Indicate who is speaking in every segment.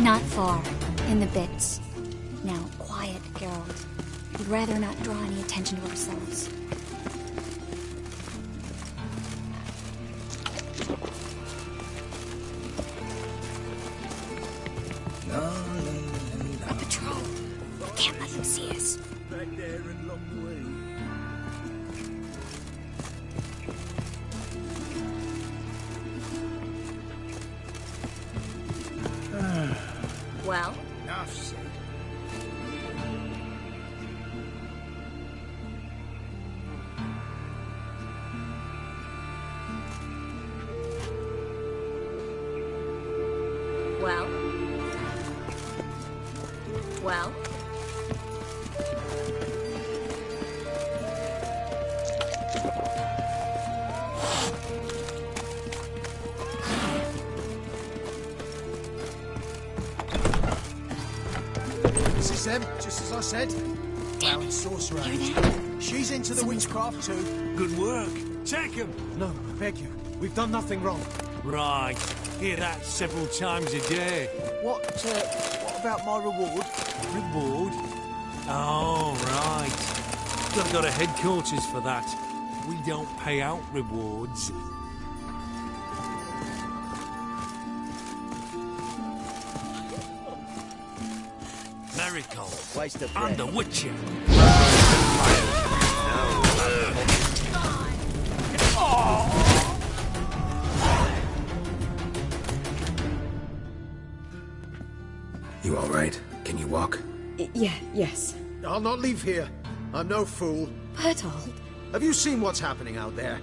Speaker 1: Not far. In the bits. Now, quiet, Geralt. We'd rather not draw any attention to ourselves. A patrol. Can't let them see us.
Speaker 2: Back there and long way.
Speaker 1: Well?
Speaker 2: Enough said.
Speaker 1: Well? Well?
Speaker 2: This is them, just as I said. Brown sorcerer.
Speaker 1: Hear that?
Speaker 2: She's into the witchcraft too.
Speaker 3: Good work. Take him.
Speaker 2: No, I beg you. We've done nothing wrong.
Speaker 3: Right. Hear that several times a day.
Speaker 2: What about my reward?
Speaker 3: Reward? Oh, right. Gotta go to headquarters for that. We don't pay out rewards. Miracle.
Speaker 2: Waste of
Speaker 3: I'm
Speaker 2: breath.
Speaker 3: the Witcher.
Speaker 4: You all right? Can you walk?
Speaker 5: Yes.
Speaker 2: I'll not leave here. I'm no fool.
Speaker 5: Bertold.
Speaker 2: Have you seen what's happening out there?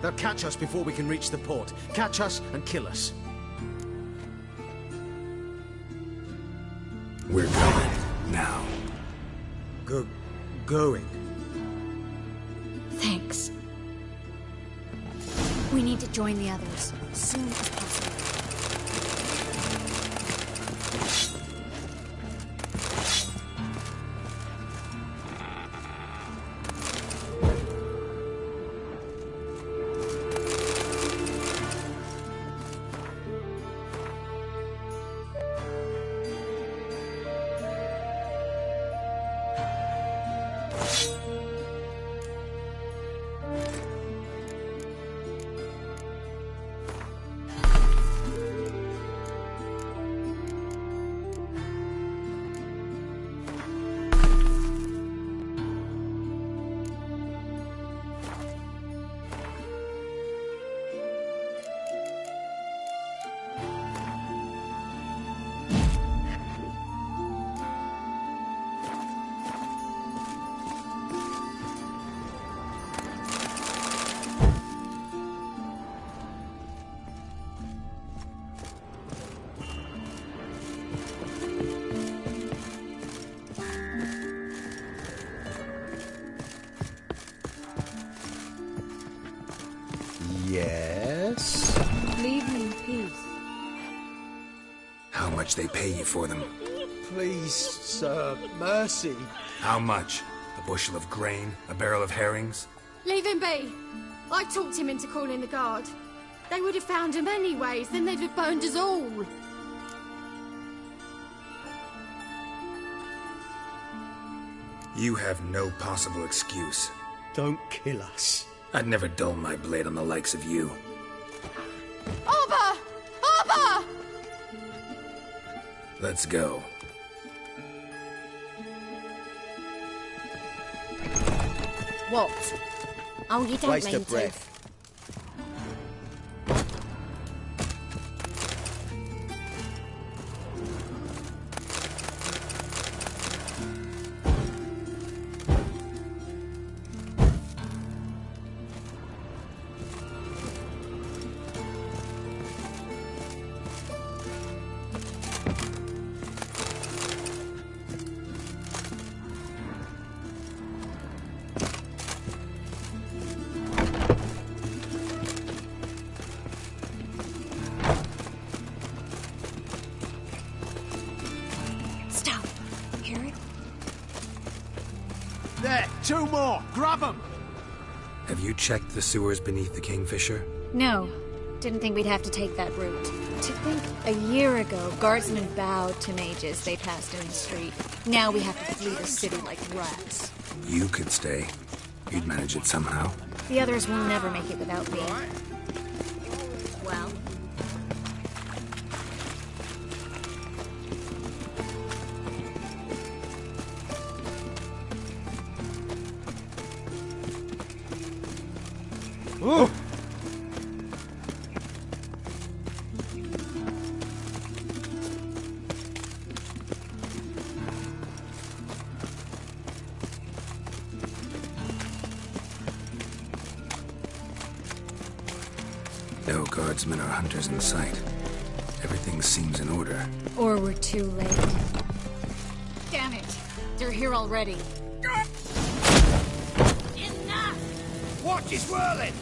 Speaker 2: They'll catch us before we can reach the port. Catch us and kill us.
Speaker 4: We're going. Now.
Speaker 2: Going.
Speaker 1: Thanks. We need to join the others as soon as possible.
Speaker 2: Yes?
Speaker 5: Leave me in peace.
Speaker 4: How much they pay you for them?
Speaker 2: Please, sir, mercy.
Speaker 4: How much? A bushel of grain? A barrel of herrings?
Speaker 6: Leave him be. I talked him into calling the guard. They would have found him anyways, then they'd have burned us all.
Speaker 4: You have no possible excuse.
Speaker 2: Don't kill us.
Speaker 4: I'd never dull my blade on the likes of you.
Speaker 6: Arba! Arba!
Speaker 4: Let's go.
Speaker 5: What?
Speaker 1: Oh, you don't
Speaker 2: Waste
Speaker 1: mean
Speaker 2: of
Speaker 1: to.
Speaker 2: breath.
Speaker 1: Stop. Hear it?
Speaker 2: There, two more. Grab them.
Speaker 4: Have you checked the sewers beneath the Kingfisher?
Speaker 1: No. Didn't think we'd have to take that route. To think a year ago, guardsmen bowed to mages they passed in the street. Now we have to flee the city like rats.
Speaker 4: You could stay. You'd manage it somehow.
Speaker 1: The others will never make it without me. Well...
Speaker 3: Ooh.
Speaker 4: No guardsmen or hunters in sight. Everything seems in order.
Speaker 1: Or we're too late. Damn it! They're here already. Enough!
Speaker 4: Watch is whirling!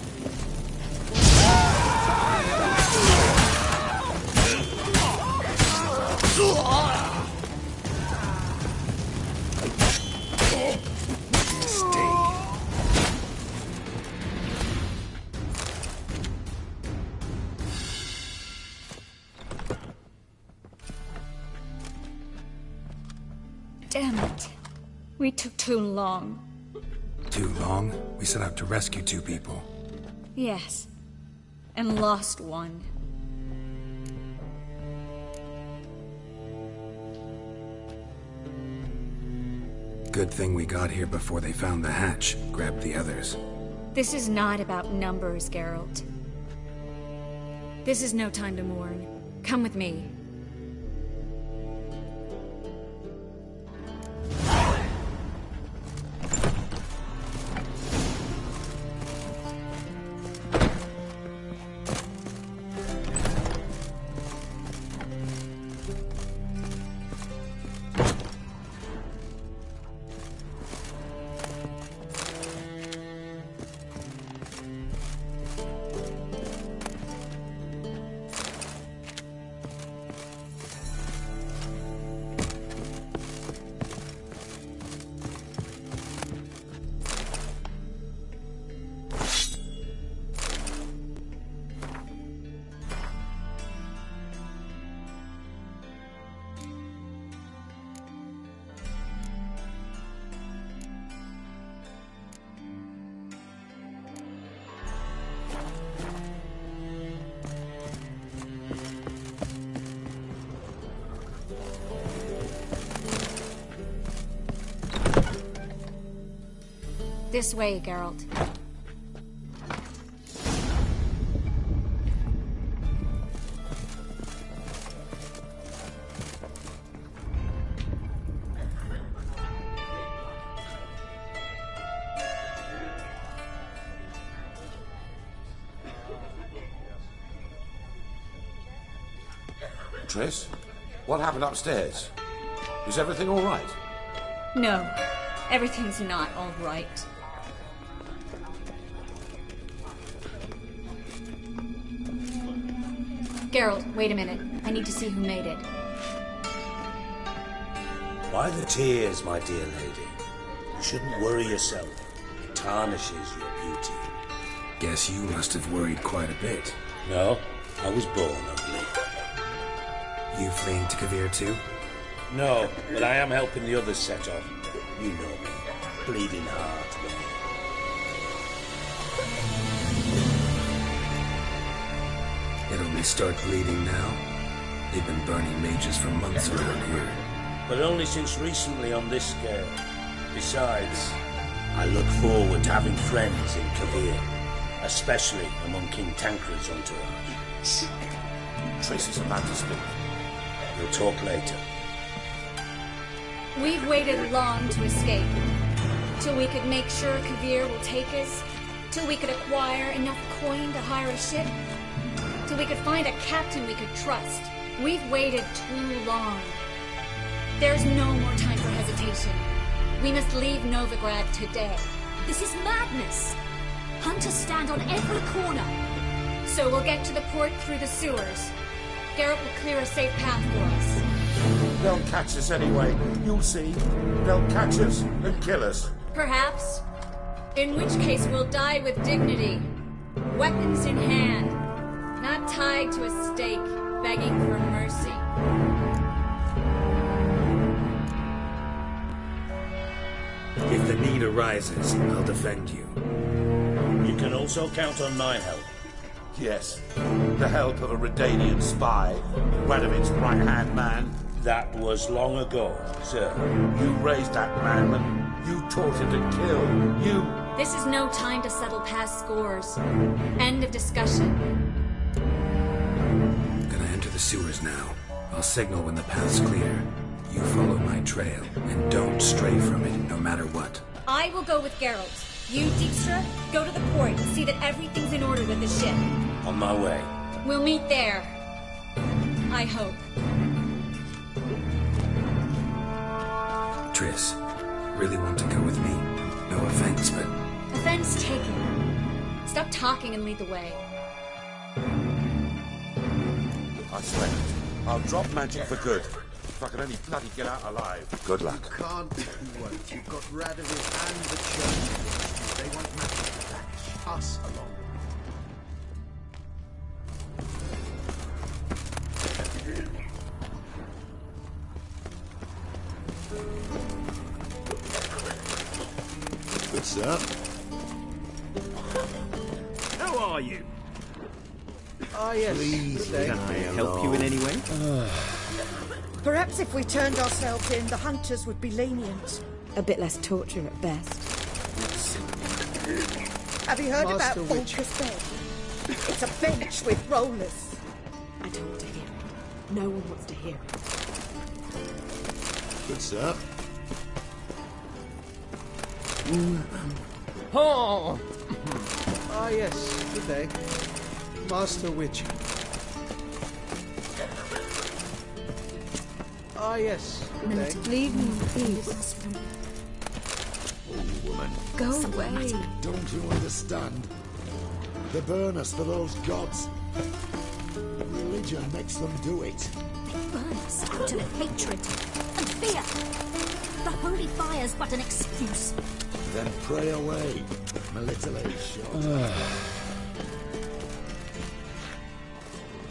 Speaker 1: Damn it. We took too long.
Speaker 4: Too long? We set out to rescue 2 people.
Speaker 1: Yes. And lost one.
Speaker 4: Good thing we got here before they found the hatch, grabbed the others.
Speaker 1: This is not about numbers, Geralt. This is no time to mourn. Come with me. This way, Geralt.
Speaker 7: Triss, what happened upstairs? Is everything all right?
Speaker 1: No, everything's not all right. Geralt, wait a minute. I need to see who made it.
Speaker 8: Why the tears, my dear lady? You shouldn't worry yourself. It tarnishes your beauty.
Speaker 4: Guess you must have worried quite a bit.
Speaker 8: No, I was born ugly.
Speaker 4: You fleeing to Kavir too?
Speaker 8: No, but I am helping the others set off. You know me. Bleeding heart.
Speaker 4: It only start bleeding now. They've been burning mages for months around here.
Speaker 8: But only since recently on this scale. Besides, I look forward to having friends in Kavir, especially among King Tancred's entourage.
Speaker 7: Triss is about to speak.
Speaker 8: We'll talk later.
Speaker 1: We've waited long to escape. Till we could make sure Kavir will take us. Till we could acquire enough coin to hire a ship. Till we could find a captain we could trust. We've waited too long. There's no more time for hesitation. We must leave Novigrad today.
Speaker 9: This is madness. Hunters stand on every corner.
Speaker 1: So we'll get to the port through the sewers. Geralt will clear a safe path for us.
Speaker 7: They'll catch us anyway. You'll see. They'll catch us and kill us.
Speaker 1: Perhaps. In which case we'll die with dignity. Weapons in hand. Not tied to a stake, begging for mercy.
Speaker 4: If the need arises, I'll defend you.
Speaker 8: You can also count on my help.
Speaker 7: Yes, the help of a Redanian spy, Radovid's right-hand man.
Speaker 8: That was long ago, sir.
Speaker 7: You raised that man, and you taught him to kill. You...
Speaker 1: This is no time to settle past scores. End of discussion.
Speaker 4: Gonna enter the sewers now. I'll signal when the path's clear. You follow my trail, and don't stray from it, no matter what.
Speaker 1: I will go with Geralt. You, Dijkstra, go to the port and see that everything's in order with the ship.
Speaker 8: On my way.
Speaker 1: We'll meet there. I hope.
Speaker 4: Triss, really want to go with me? No offense, but...
Speaker 1: Offense taken. Stop talking and lead the way.
Speaker 7: I swear, I'll drop magic for good. If I can only bloody get out alive. Good luck.
Speaker 2: You can't, you won't. You've got Radovid and the Church. They want magic to vanish. Us along.
Speaker 7: What's up?
Speaker 10: How are you?
Speaker 2: Ah, yes.
Speaker 10: Please,
Speaker 2: Good day.
Speaker 10: can I help you in any way?
Speaker 11: Perhaps if we turned ourselves in, the hunters would be lenient.
Speaker 5: A bit less torture at best.
Speaker 11: Have you heard
Speaker 2: Master
Speaker 11: about
Speaker 2: Witch.
Speaker 11: Volker's bed? It's a bench with rollers.
Speaker 5: I don't want to hear it. No one wants to hear it.
Speaker 7: What's up?
Speaker 2: Oh! Ah, yes. Good day. Master Witch. Ah, yes. Good day.
Speaker 5: Leave me in peace.
Speaker 7: Oh, woman.
Speaker 5: Go away.
Speaker 7: Don't you understand? They burn us for those gods. Religion makes them do it.
Speaker 9: Burn us out of hatred and fear. The holy fire's but an excuse.
Speaker 7: Then pray away, my little shot.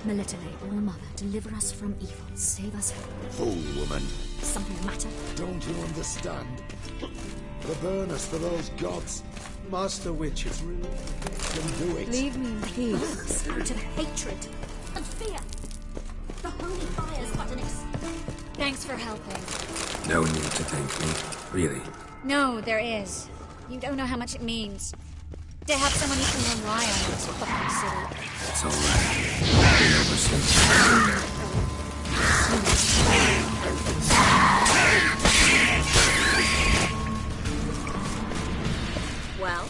Speaker 9: Melitele, All Mother, deliver us from evil. Save us.
Speaker 7: Fool woman.
Speaker 9: Something the matter?
Speaker 7: Don't you understand? They burn us for those gods.
Speaker 2: Master Witch.
Speaker 7: It's really makes them do it.
Speaker 5: Leave me in
Speaker 9: Burn
Speaker 5: peace.
Speaker 9: us out of hatred and fear. The holy fire's but an excuse.
Speaker 1: Thanks for helping.
Speaker 4: No need to thank me. Really.
Speaker 1: No, there is. You don't know how much it means. To have someone you can rely on in this fucking city.
Speaker 4: It's all right. I've been over since.
Speaker 1: Well?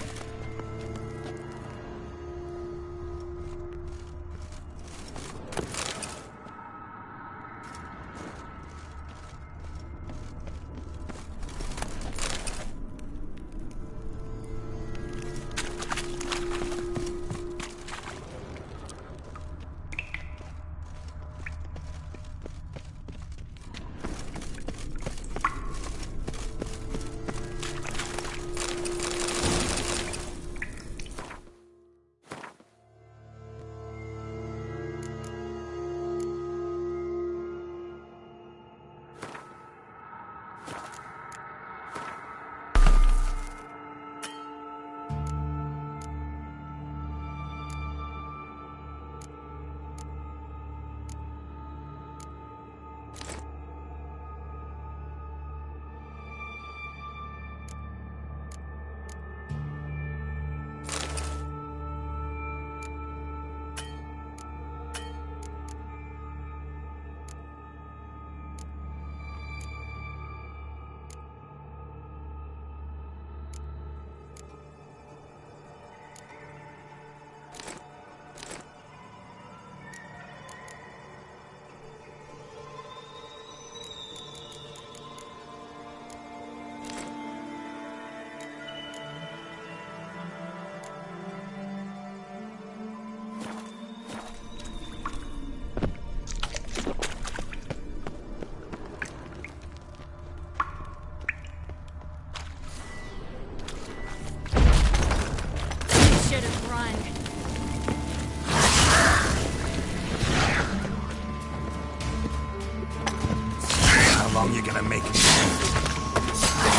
Speaker 4: I'm making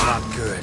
Speaker 4: not good.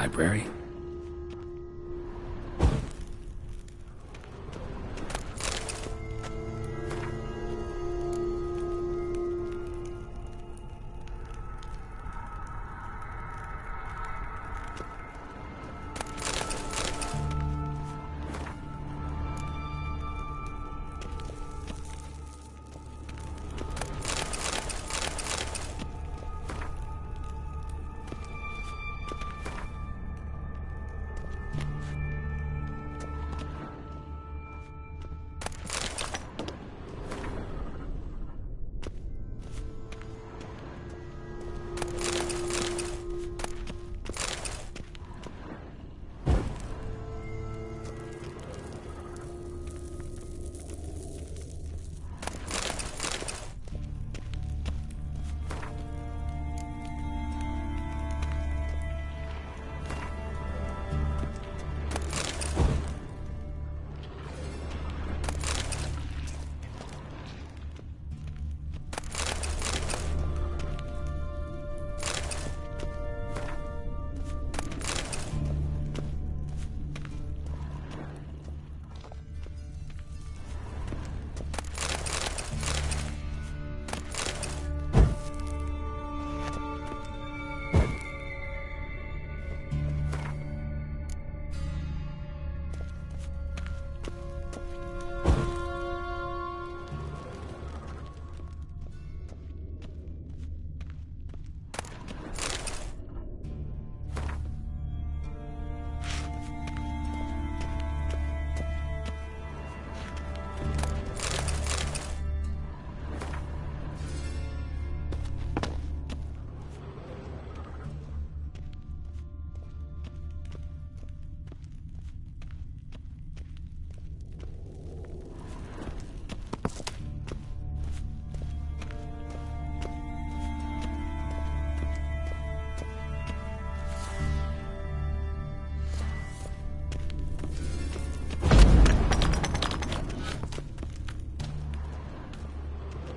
Speaker 4: Library?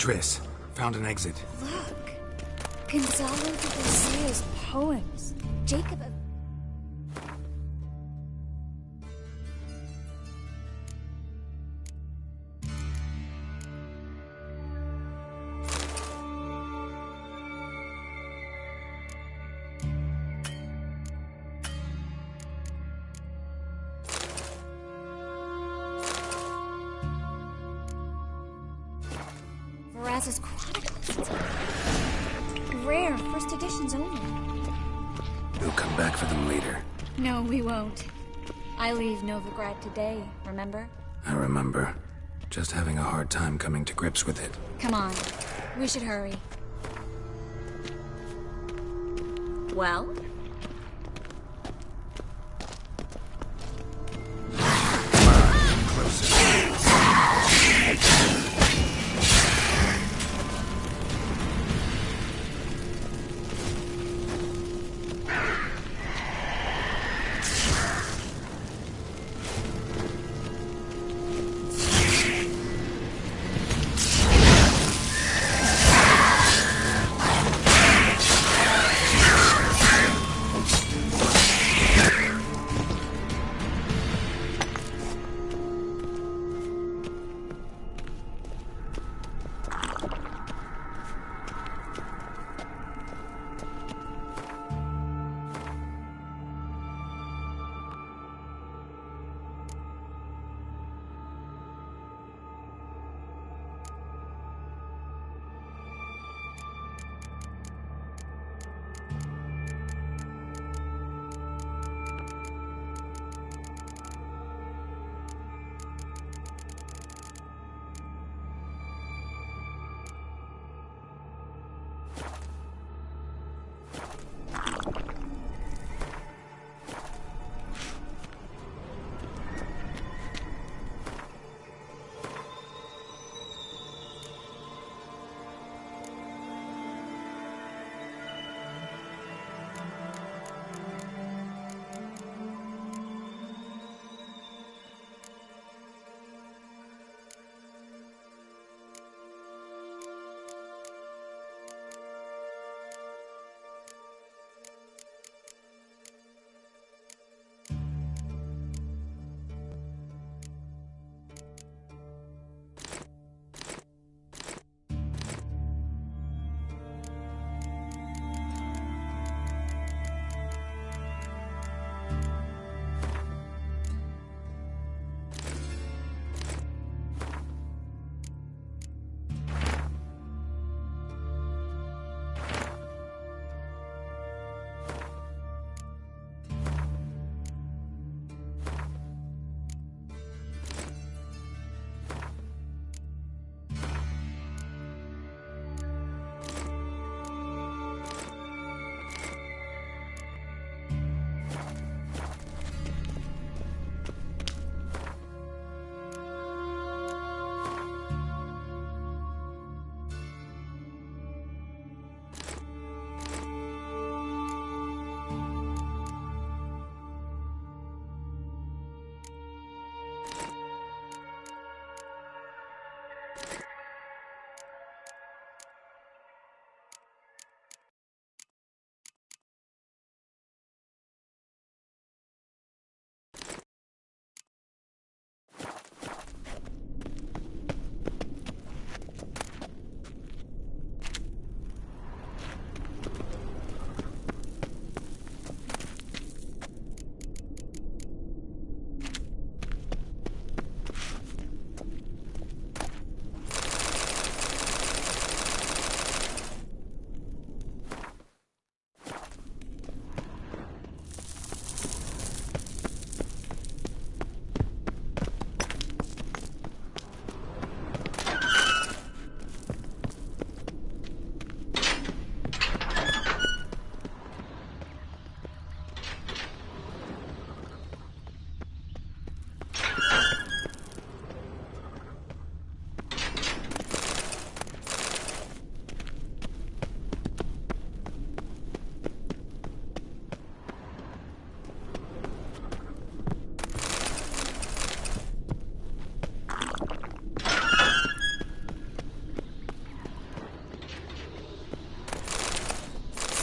Speaker 4: Triss, found an exit.
Speaker 1: Look. Gonzalo de Garcia's poems. Jacob of... Raz's Chronicles. Rare, first editions only.
Speaker 4: We'll come back for them later.
Speaker 1: No, we won't. I leave Novigrad today, remember?
Speaker 4: I remember. Just having a hard time coming to grips with it.
Speaker 1: Come on. We should hurry. Well?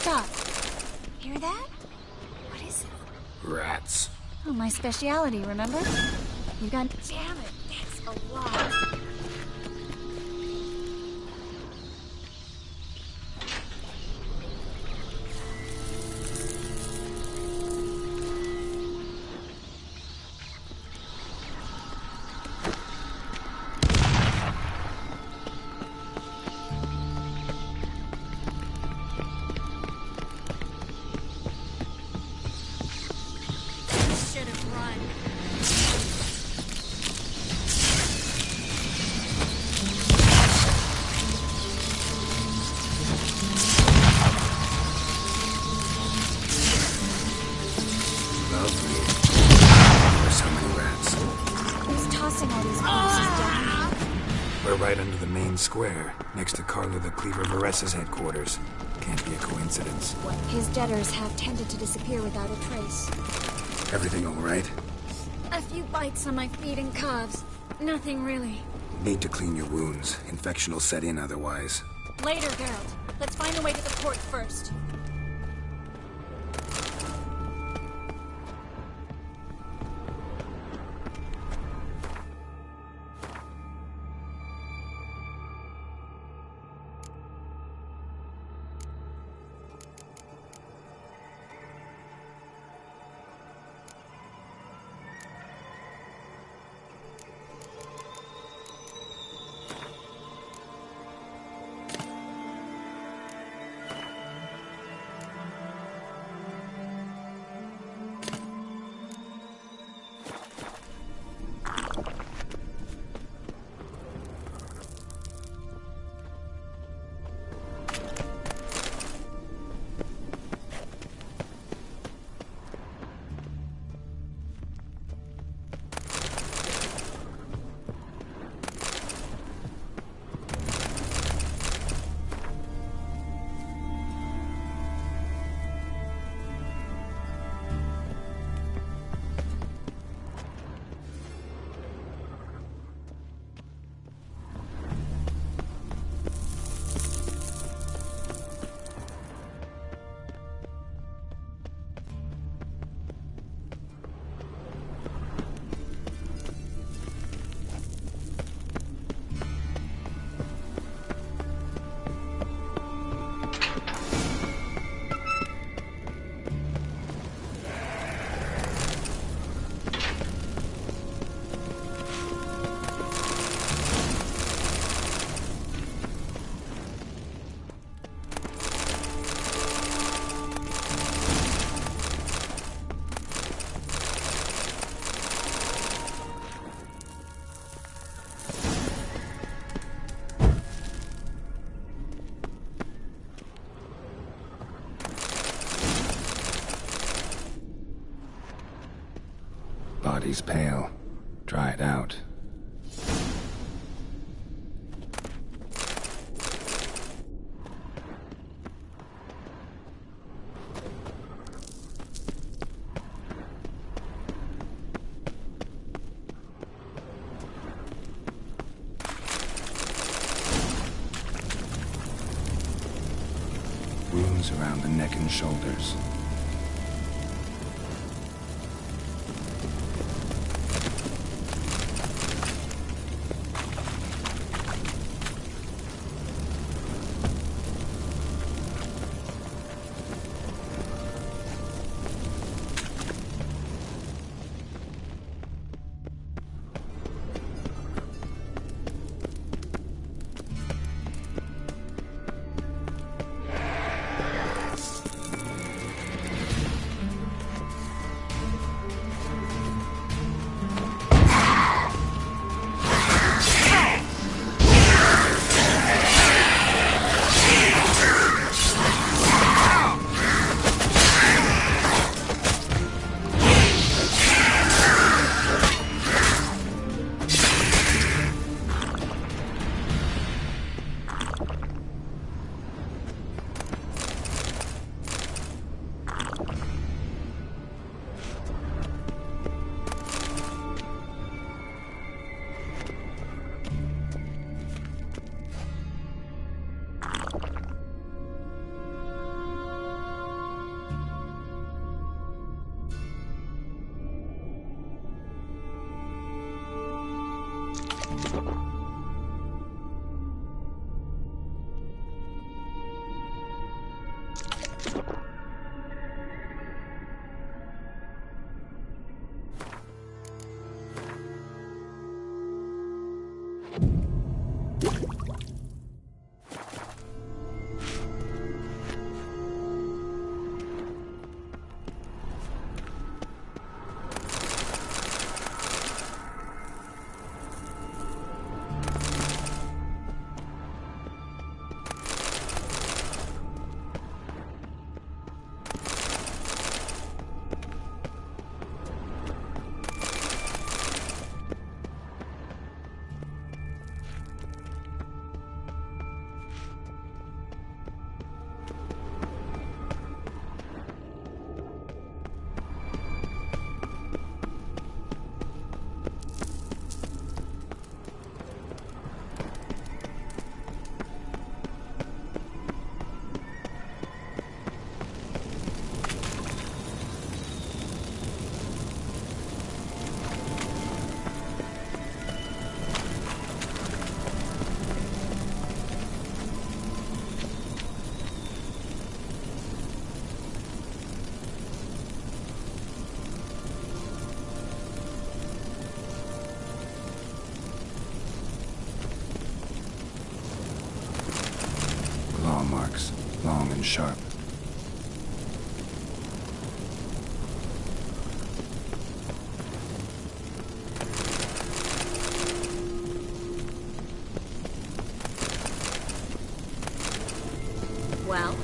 Speaker 1: Stop. Hear that? What is it?
Speaker 4: Rats.
Speaker 1: Oh, my speciality, remember? You got... Damn it, that's a lot.
Speaker 4: They're right under the main square, next to Carlo the Cleaver Varesa's headquarters. Can't be a coincidence.
Speaker 1: His debtors have tended to disappear without a trace.
Speaker 4: Everything all right?
Speaker 1: A few bites on my feet and calves. Nothing really.
Speaker 4: Need to clean your wounds. Infection will set in otherwise.
Speaker 1: Later, Geralt. Let's find a way to the port first.
Speaker 4: Body's pale. Dried out. Wounds around the neck and shoulders. and sharp.
Speaker 9: Well?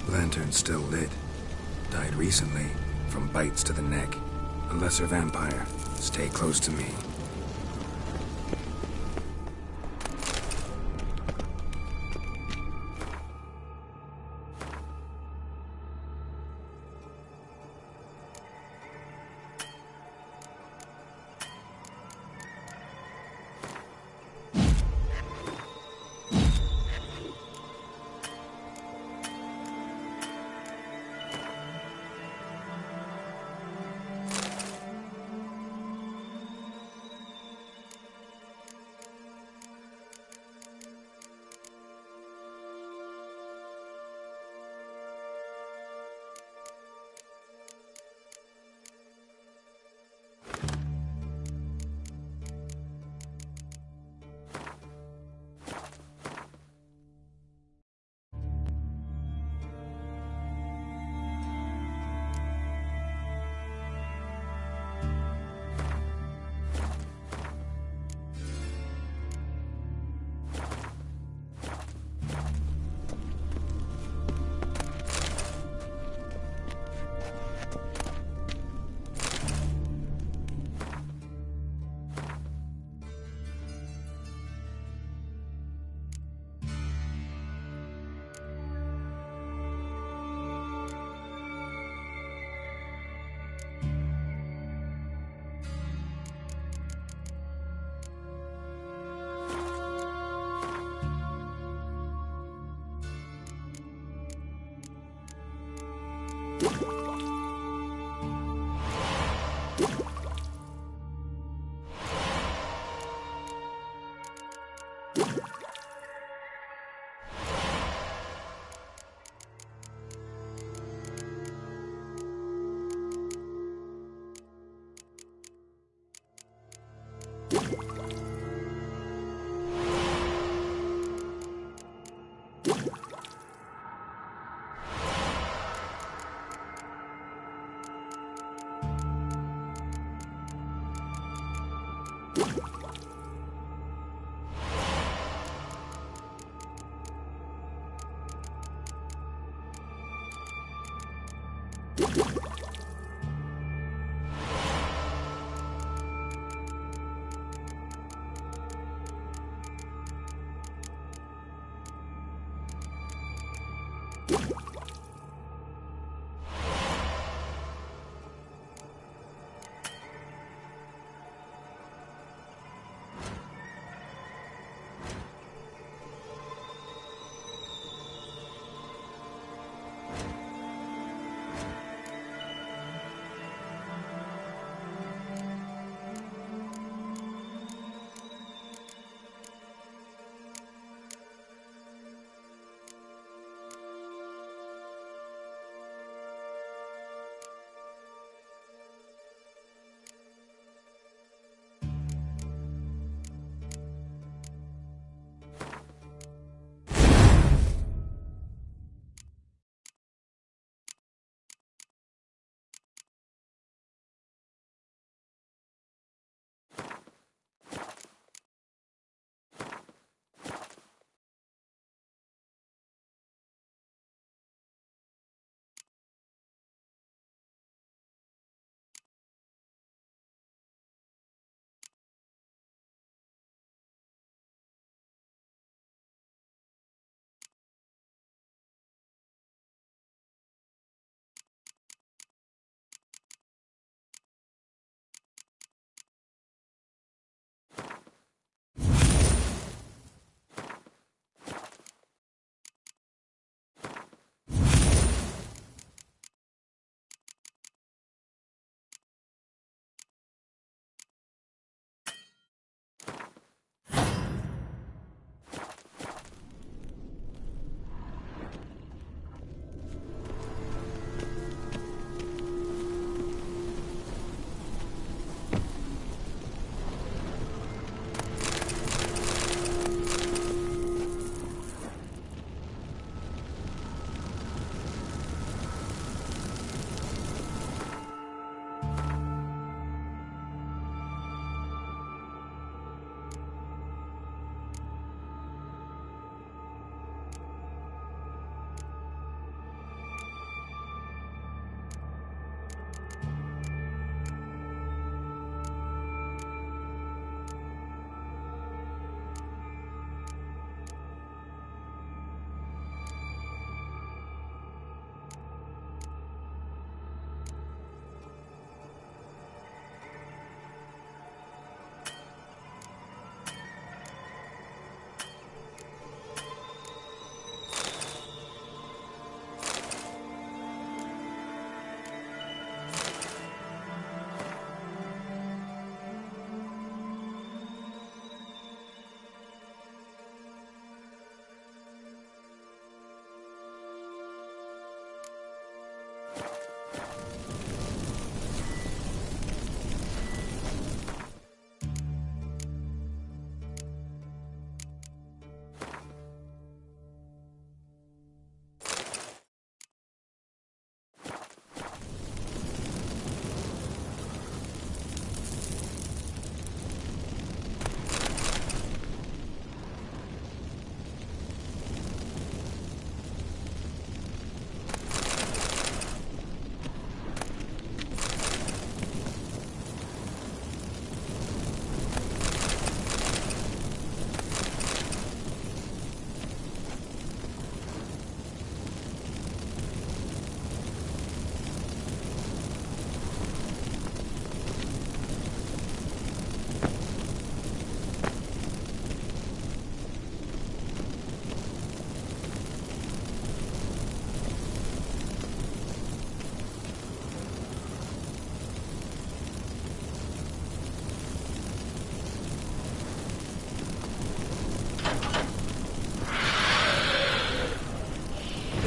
Speaker 4: Lantern's still lit. Died recently, from bites to the neck. A lesser vampire. Stay close to me.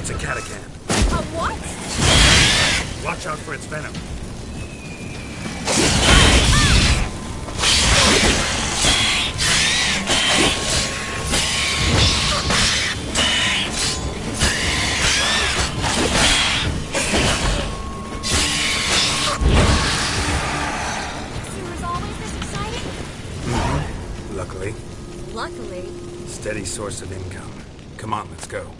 Speaker 4: It's a catachan.
Speaker 9: A what?
Speaker 4: Watch out for its venom. Luckily.
Speaker 9: Luckily.
Speaker 4: Steady source of income. Come on, let's go.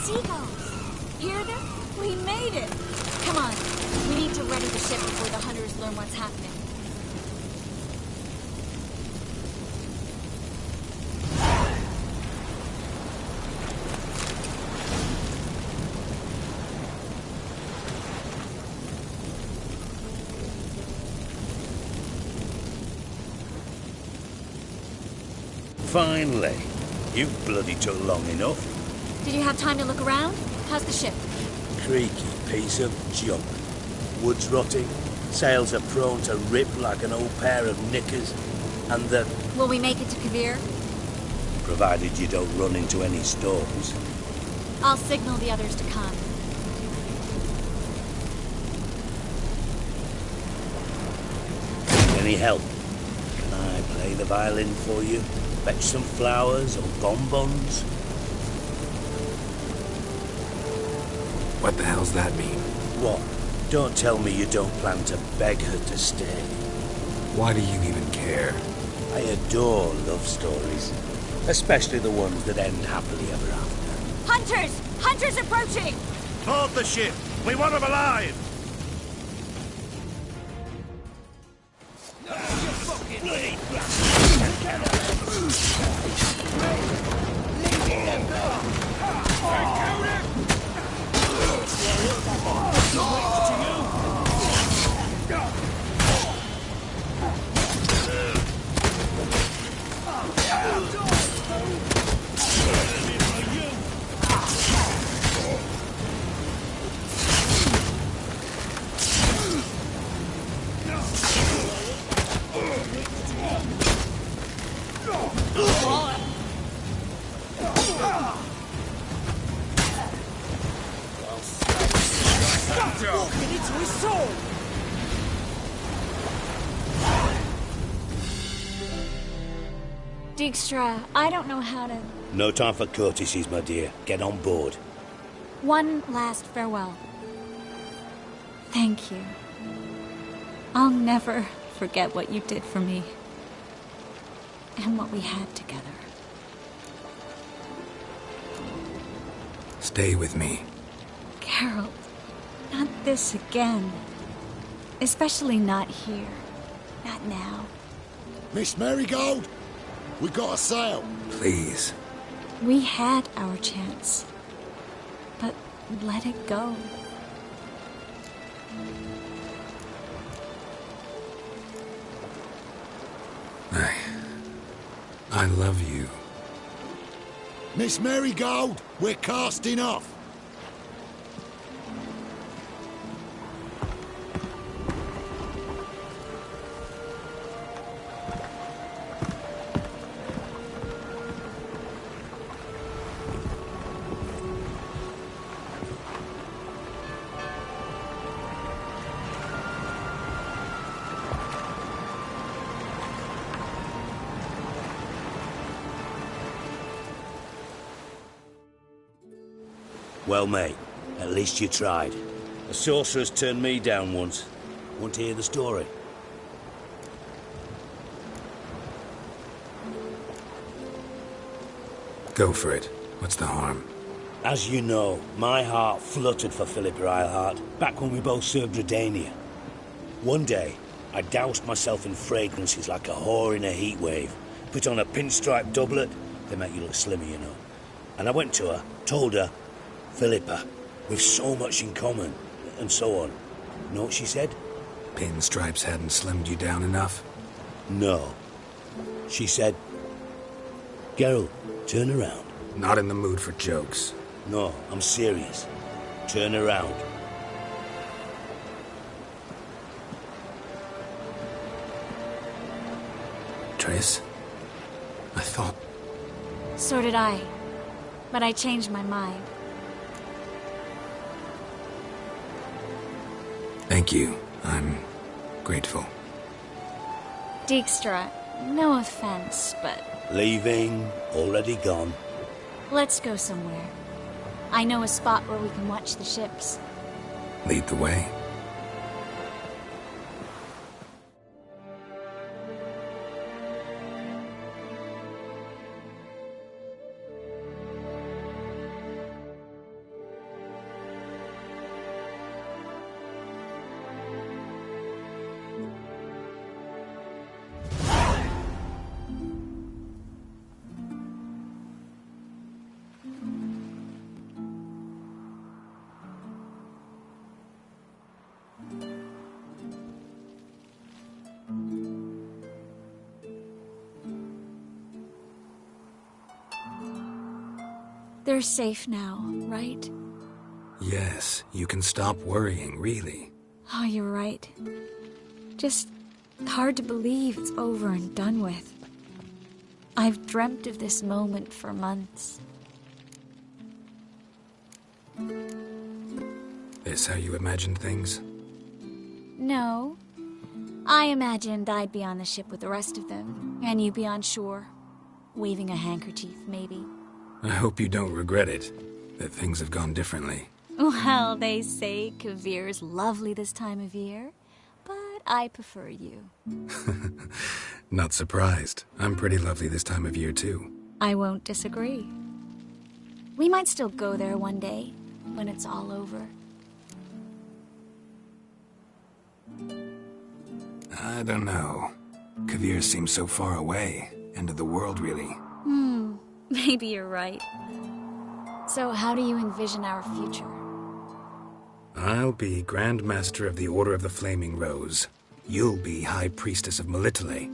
Speaker 1: Seagulls! Hear them? We made it! Come on, we need to ready the ship before the hunters learn what's happening.
Speaker 8: Finally. You bloody took long enough.
Speaker 1: Did you have time to look around? How's the ship?
Speaker 8: Creaky piece of junk. Wood's rotting, sails are prone to rip like an old pair of knickers, and the...
Speaker 1: Will we make it to Kavir?
Speaker 8: Provided you don't run into any storms.
Speaker 1: I'll signal the others to come.
Speaker 8: Any help? Can I play the violin for you? Fetch some flowers or bonbons?
Speaker 4: What the hell's that mean?
Speaker 8: What? Don't tell me you don't plan to beg her to stay.
Speaker 4: Why do you even care?
Speaker 8: I adore love stories. Especially the ones that end happily ever after.
Speaker 1: Hunters! Hunters approaching!
Speaker 10: Board the ship! We want them alive!
Speaker 11: sword!
Speaker 1: Dijkstra, I don't know how to...
Speaker 8: No time for courtesies, my dear. Get on board.
Speaker 1: One last farewell. Thank you. I'll never forget what you did for me. And what we had together.
Speaker 4: Stay with me.
Speaker 1: Geralt, not this again. Especially not here. Not now.
Speaker 7: Miss Marigold, we got a sail.
Speaker 4: Please.
Speaker 1: We had our chance. But let it go.
Speaker 4: I love you.
Speaker 7: Miss Marigold, we're casting off.
Speaker 8: Well, mate, at least you tried. A sorcerer's turned me down once. Want to hear the story?
Speaker 4: Go for it. What's the harm?
Speaker 8: As you know, my heart fluttered for Philippa Eilhart back when we both served Redania. One day, I doused myself in fragrances like a whore in a heat wave. Put on a pinstripe doublet, they make you look slimmer, you know. And I went to her, told her, Philippa, we've so much in common, and so on. Know what she said?
Speaker 4: Pinstripes hadn't slimmed you down enough?
Speaker 8: No. She said, Geralt, turn around.
Speaker 4: Not in the mood for jokes.
Speaker 8: No, I'm serious. Turn around.
Speaker 4: Triss? I thought...
Speaker 1: So did I. But I changed my mind.
Speaker 4: Thank you. I'm grateful.
Speaker 1: Dijkstra, no offense, but...
Speaker 8: Leaving, already gone.
Speaker 1: Let's go somewhere. I know a spot where we can watch the ships.
Speaker 4: Lead the way.
Speaker 1: They're safe now, right?
Speaker 4: Yes, you can stop worrying, really.
Speaker 1: Oh, you're right. Just hard to believe it's over and done with. I've dreamt of this moment for months.
Speaker 4: This how you imagined things?
Speaker 1: No. I imagined I'd be on the ship with the rest of them, and you be on shore. Waving a handkerchief, maybe.
Speaker 4: I hope you don't regret it, that things have gone differently.
Speaker 1: Well, they say Kavir's lovely this time of year, but I prefer you.
Speaker 4: Not surprised. I'm pretty lovely this time of year, too.
Speaker 1: I won't disagree. We might still go there one day, when it's all over.
Speaker 4: I don't know. Kavir seems so far away. End of the world, really.
Speaker 1: Maybe you're right. So how do you envision our future?
Speaker 4: I'll be Grand Master of the Order of the Flaming Rose. You'll be High Priestess of Melitele.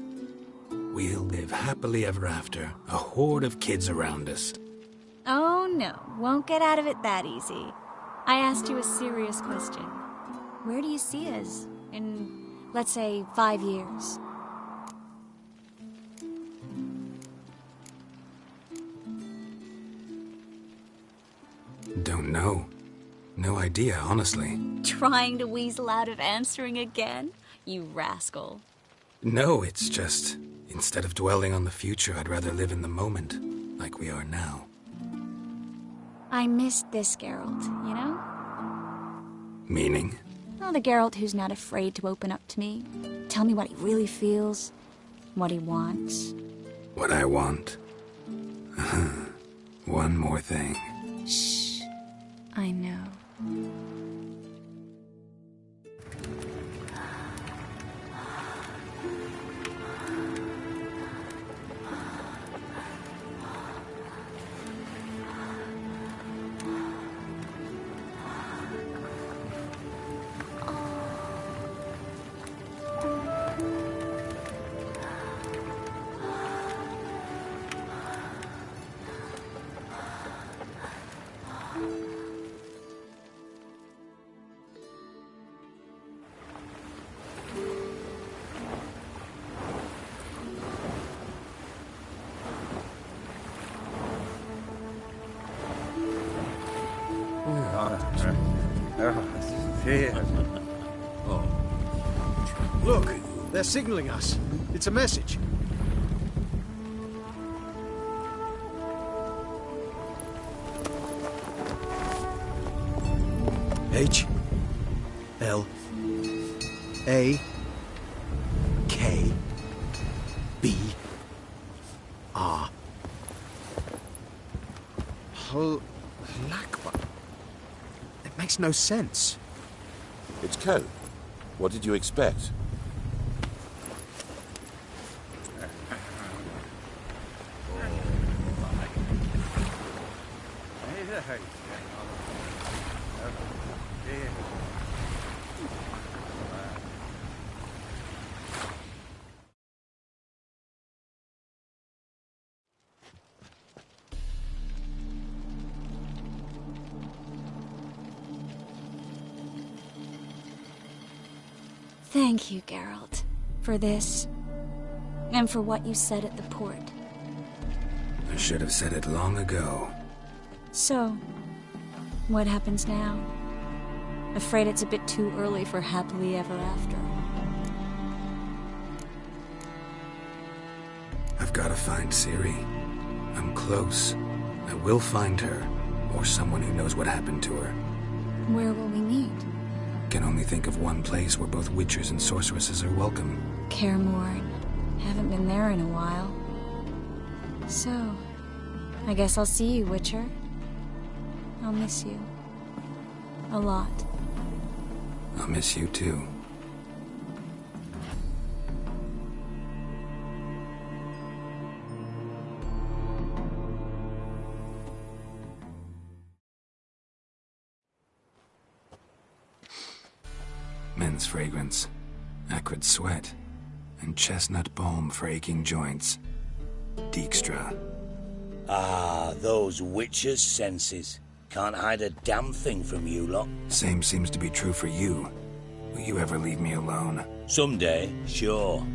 Speaker 4: We'll live happily ever after, a horde of kids around us.
Speaker 1: Oh no, won't get out of it that easy. I asked you a serious question. Where do you see us in, let's say, 5 years?
Speaker 4: Don't know. No idea. idea, honestly.
Speaker 1: Trying to weasel out of answering again? You rascal.
Speaker 4: No, it's just, instead of dwelling on the future, I'd rather live in the moment, like we are now.
Speaker 1: I missed this Geralt, you know?
Speaker 4: Meaning?
Speaker 1: Oh, the Geralt who's not afraid to open up to me. Tell me what he really feels, what he wants.
Speaker 4: What I want? One more thing.
Speaker 1: Shh. I know.
Speaker 2: Look, they're signaling us. It's a message. H L A K B R Lakba. It makes no sense.
Speaker 12: It's code. What did you expect?
Speaker 1: Thank you, Geralt, for this, and for what you said at the port.
Speaker 4: I should have said it long ago.
Speaker 1: So, what happens now? Afraid it's a bit too early for happily ever after.
Speaker 4: I've got to find Ciri. I'm close. I will find her, or someone who knows what happened to her.
Speaker 1: Where will we meet?
Speaker 4: Can only think of one place where both witchers and sorceresses are welcome.
Speaker 1: Kaer Morhen. Haven't been there in a while. So, I guess I'll see you, Witcher. I'll miss you. A lot.
Speaker 4: I'll miss you too. Men's fragrance, acrid sweat, and chestnut balm for aching joints. Dijkstra.
Speaker 8: Ah, those witches' senses. Can't hide a damn thing from you lot.
Speaker 4: Same seems to be true for you. Will you ever leave me alone?
Speaker 8: Someday, sure.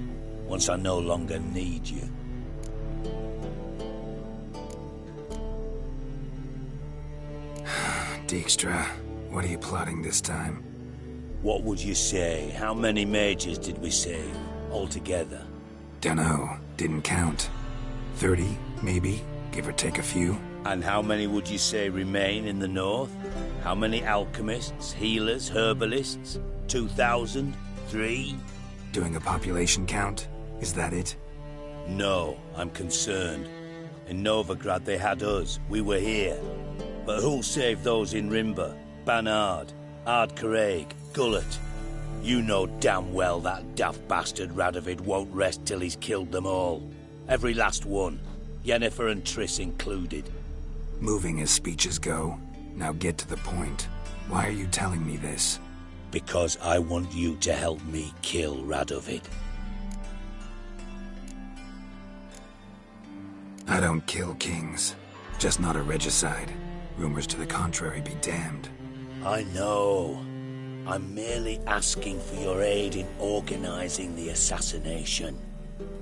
Speaker 8: Once I no longer need you.
Speaker 4: Dijkstra, what are you plotting this time?
Speaker 8: What would you say? How many mages did we save, altogether?
Speaker 4: Dunno. Didn't count. 30, maybe? Give or take a few?
Speaker 8: And how many would you say remain in the north? How many alchemists, healers, herbalists? 2,000? 3?
Speaker 4: Doing a population count? Is that it?
Speaker 8: No, I'm concerned. In Novigrad they had us. We were here. But who'll save those in Rimba? Banard, Ardcaraig, Gullet? You know damn well that daft bastard Radovid won't rest till he's killed them all. Every last one. Yennefer and Triss included.
Speaker 4: Moving as speeches go. Now get to the point. Why are you telling me this?
Speaker 8: Because I want you to help me kill Radovid.
Speaker 4: I don't kill kings. Just not a regicide. Rumors to the contrary be damned.
Speaker 8: I know. I'm merely asking for your aid in organizing the assassination.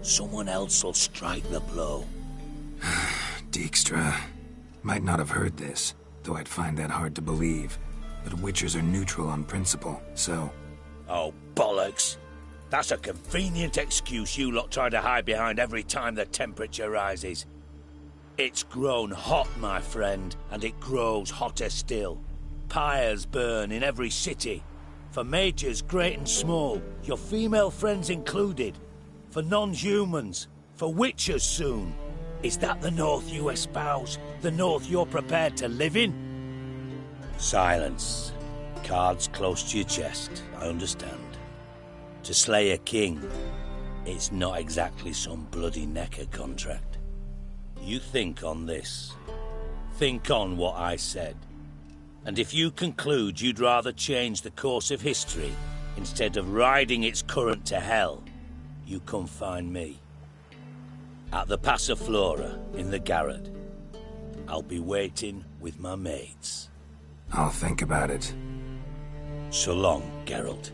Speaker 8: Someone else will strike the blow.
Speaker 4: Dijkstra. Might not have heard this, though I'd find that hard to believe. But Witchers are neutral on principle, so...
Speaker 8: Oh, bollocks. That's a convenient excuse you lot try to hide behind every time the temperature rises. It's grown hot, my friend, and it grows hotter still. Pyres burn in every city. For majors great and small, your female friends included. For non-humans, for Witchers soon. Is that the North you espouse? The North you're prepared to live in? Silence. Cards close to your chest, I understand. To slay a king, it's not exactly some bloody necker contract. You think on this. Think on what I said. And if you conclude you'd rather change the course of history instead of riding its current to hell, you come find me. At the Passiflora in the garret. I'll be waiting with my mates.
Speaker 4: I'll think about it.
Speaker 8: So long, Geralt.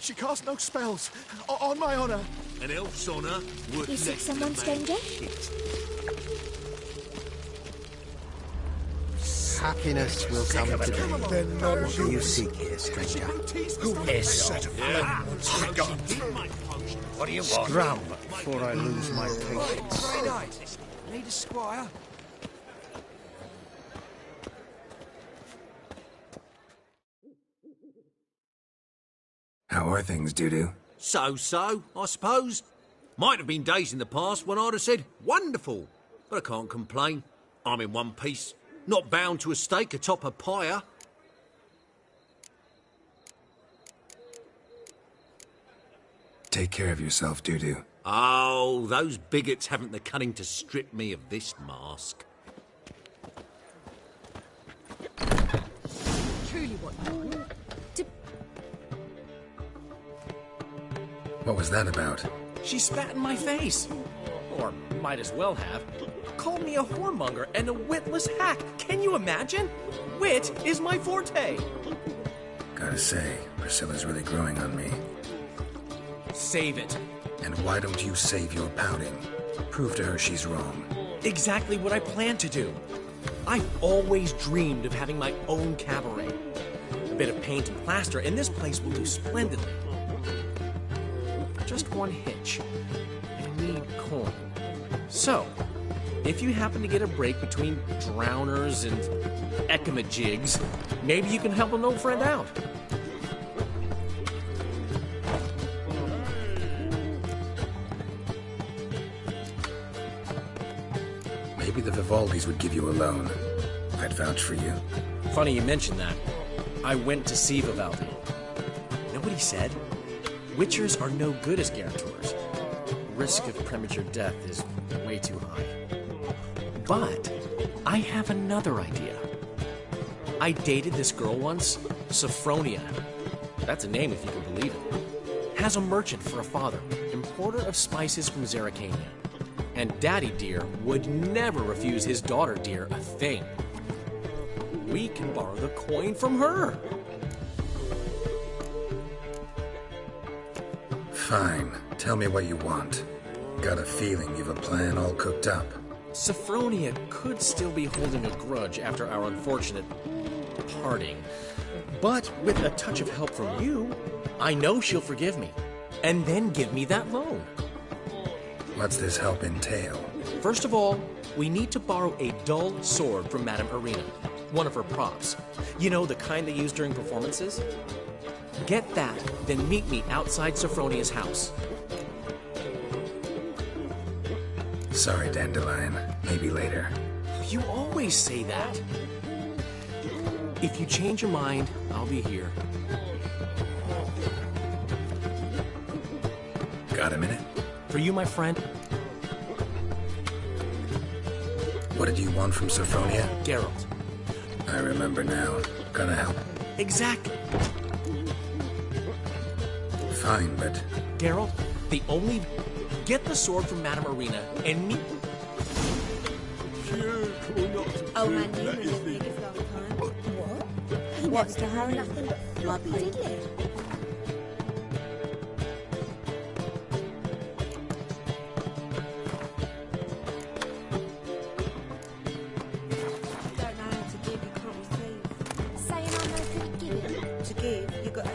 Speaker 2: She cast no spells, on my honor.
Speaker 10: An elf's honor worth
Speaker 1: You sick
Speaker 10: less
Speaker 1: someone,
Speaker 10: than
Speaker 1: stranger?
Speaker 2: Happiness will come today.
Speaker 7: Then none
Speaker 2: What do you seek here, stranger?
Speaker 8: Piss
Speaker 10: What do you want?
Speaker 2: Scrum before I lose my patience.
Speaker 10: Grey Knight. Need a squire?
Speaker 4: How are things, Dudu?
Speaker 13: So, I suppose. Might have been days in the past when I'd have said, wonderful. But I can't complain. I'm in one piece. Not bound to a stake atop a pyre.
Speaker 4: Take care of yourself, Dudu.
Speaker 13: Oh, those bigots haven't the cunning to strip me of this mask.
Speaker 5: Truly what you want.
Speaker 4: What was that about?
Speaker 14: She spat in my face. Or might as well have. Called me a whoremonger and a witless hack. Can you imagine? Wit is my forte.
Speaker 4: Gotta say, Priscilla's really growing on me.
Speaker 14: Save it.
Speaker 4: And why don't you save your pouting? Prove to her she's wrong.
Speaker 14: Exactly what I plan to do. I've always dreamed of having my own cabaret. A bit of paint and plaster, and this place will do splendidly. Just one hitch. I need coin. So, if you happen to get a break between drowners and ecamajigs, maybe you can help an old friend out.
Speaker 4: Maybe the Vivaldis would give you a loan. I'd vouch for you.
Speaker 14: Funny you mentioned that. I went to see Vivaldi. You know what he said? Witchers are no good as guarantors. Risk of premature death is way too high. But I have another idea. I dated this girl once, Sophronia. That's a name if you can believe it. Has a merchant for a father, importer of spices from Zerrikania. And Daddy Dear would never refuse his daughter Dear a thing. We can borrow the coin from her.
Speaker 4: Fine. Tell me what you want. Got a feeling you've a plan all cooked up.
Speaker 14: Sophronia could still be holding a grudge after our unfortunate parting. But with a touch of help from you, I know she'll forgive me. And then give me that loan.
Speaker 4: What's this help entail?
Speaker 14: First of all, we need to borrow a dull sword from Madame Arena, one of her props. You know, the kind they use during performances? Get that, then meet me outside Sophronia's house.
Speaker 4: Sorry, Dandelion. Maybe later.
Speaker 14: You always say that. If you change your mind, I'll be here.
Speaker 4: Got a minute?
Speaker 14: For you, my friend.
Speaker 4: What did you want from Sophronia?
Speaker 14: Geralt.
Speaker 4: I remember now. Gonna help.
Speaker 14: Exactly.
Speaker 4: Fine, but...
Speaker 14: Geralt, the only... Get the sword from Madame Arena and meet...
Speaker 5: Oh man, you were in the biggest last time. What? He never gave her nothing but floppy diddly. Don't know how to give, you can't receive.
Speaker 9: Saying I'm no good at giving.
Speaker 5: To give, you got to...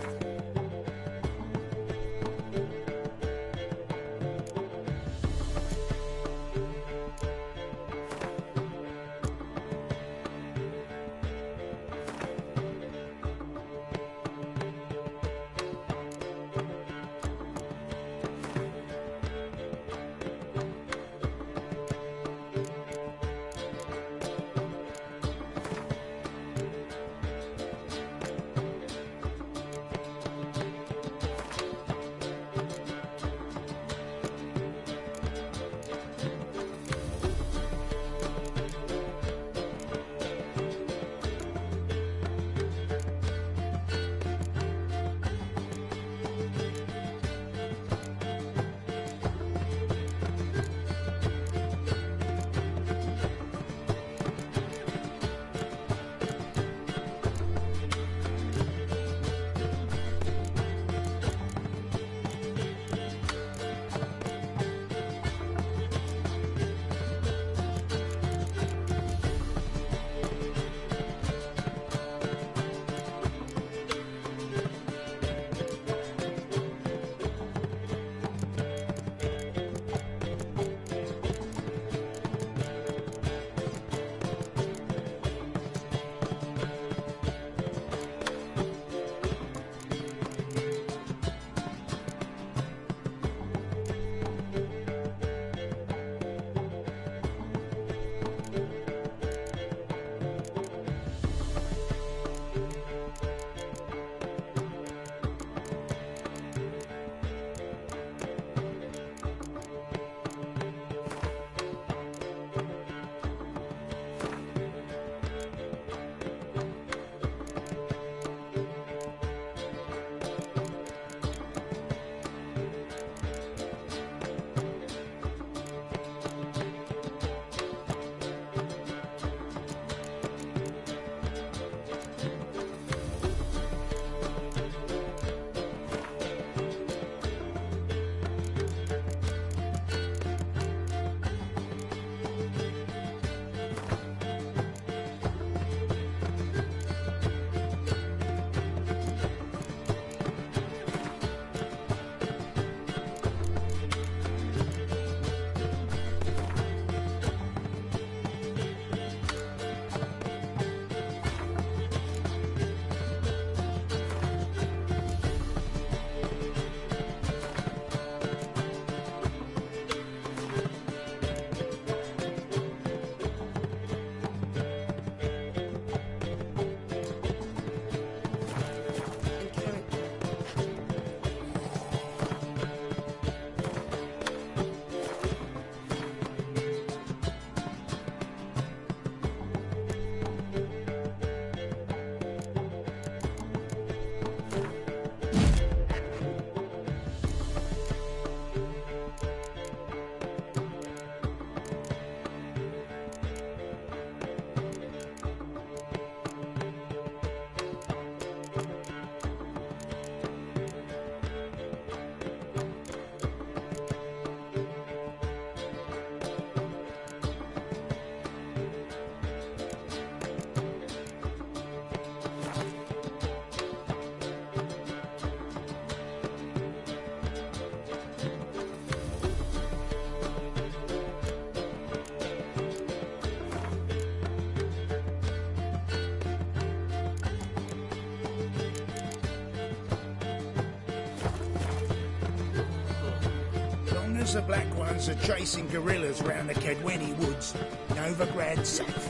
Speaker 15: as the Black Ones are chasing guerrillas round the Kedweni woods, Novigrad's safe.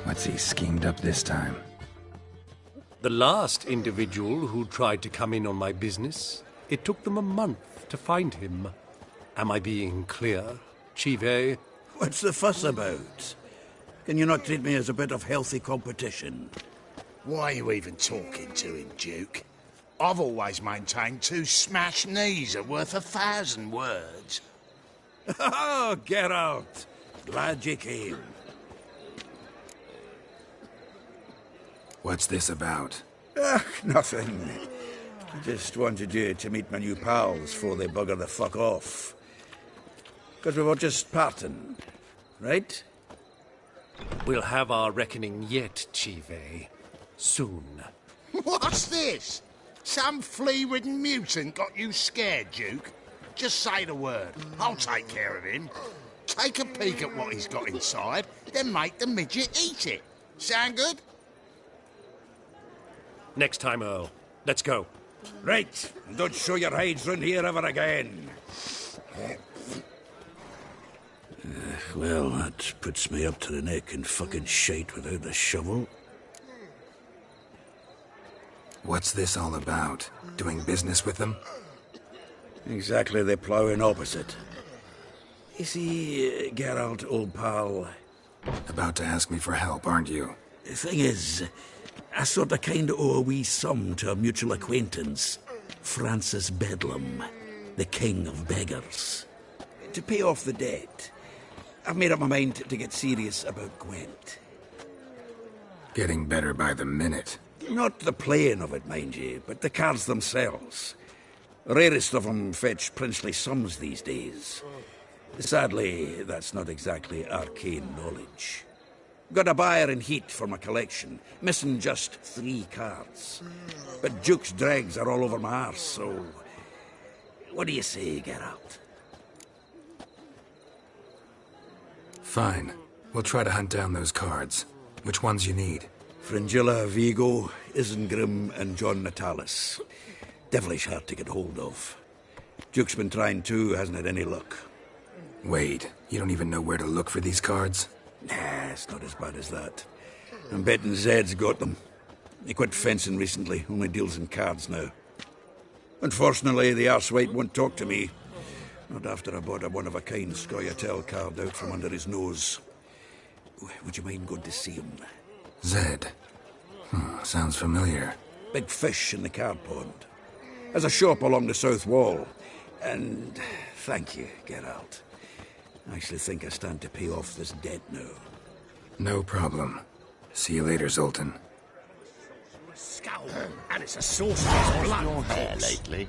Speaker 4: What's he schemed up this time?
Speaker 3: The last individual who tried to come in on my business, it took them a month to find him. Am I being clear, Chive?
Speaker 16: What's the fuss about? Can you not treat me as a bit of healthy competition?
Speaker 15: Why are you even talking to him, Duke? I've always maintained 2 smashed knees are worth 1,000 words.
Speaker 16: Oh, Geralt! Glad you came.
Speaker 4: What's this about?
Speaker 16: Nothing. Just wanted you to meet my new pals before they bugger the fuck off. Because we were just parting, right?
Speaker 3: We'll have our reckoning yet, Chive. Soon.
Speaker 15: What's this? Some flea-ridden mutant got you scared, Duke? Just say the word. I'll take care of him. Take a peek at what he's got inside, then make the midget eat it. Sound good?
Speaker 3: Next time, Earl. Let's go.
Speaker 16: Right. Don't show your hides round here ever again. Well, that puts me up to the neck in fucking shite without the shovel.
Speaker 4: What's this all about? Doing business with them?
Speaker 16: Exactly the ploughing opposite. You see, Geralt, old pal...
Speaker 4: About to ask me for help, aren't you?
Speaker 16: The thing is, I sort of kind of owe a wee sum to a mutual acquaintance, Francis Bedlam, the king of beggars. To pay off the debt, I've made up my mind to get serious about Gwent.
Speaker 4: Getting better by the minute.
Speaker 16: Not the playing of it, mind you, but the cards themselves. The rarest of them fetch princely sums these days. Sadly, that's not exactly arcane knowledge. Got a buyer in heat for my collection, missing just 3 cards. But Duke's dregs are all over my arse, so... What do you say, Geralt?
Speaker 4: Fine. We'll try to hunt down those cards. Which ones you need?
Speaker 16: Fringilla, Vigo, Isengrim, and John Natalis. Devilish hard to get hold of. Duke's been trying too, hasn't had any luck.
Speaker 4: Wait, you don't even know where to look for these cards?
Speaker 16: Nah, it's not as bad as that. I'm betting Zed's got them. He quit fencing recently, only deals in cards now. Unfortunately, the arsewite won't talk to me. Not after I bought a one-of-a-kind Scoia'tael card out from under his nose. Would you mind going to see him?
Speaker 4: Zed. Sounds familiar.
Speaker 16: Big fish in the card pond. Has a shop along the south wall. And thank you, Geralt. I actually think I stand to pay off this debt now.
Speaker 4: No problem. See you later, Zoltan.
Speaker 10: Skull, and it's a sorcerer's blood.
Speaker 17: Your hair lately?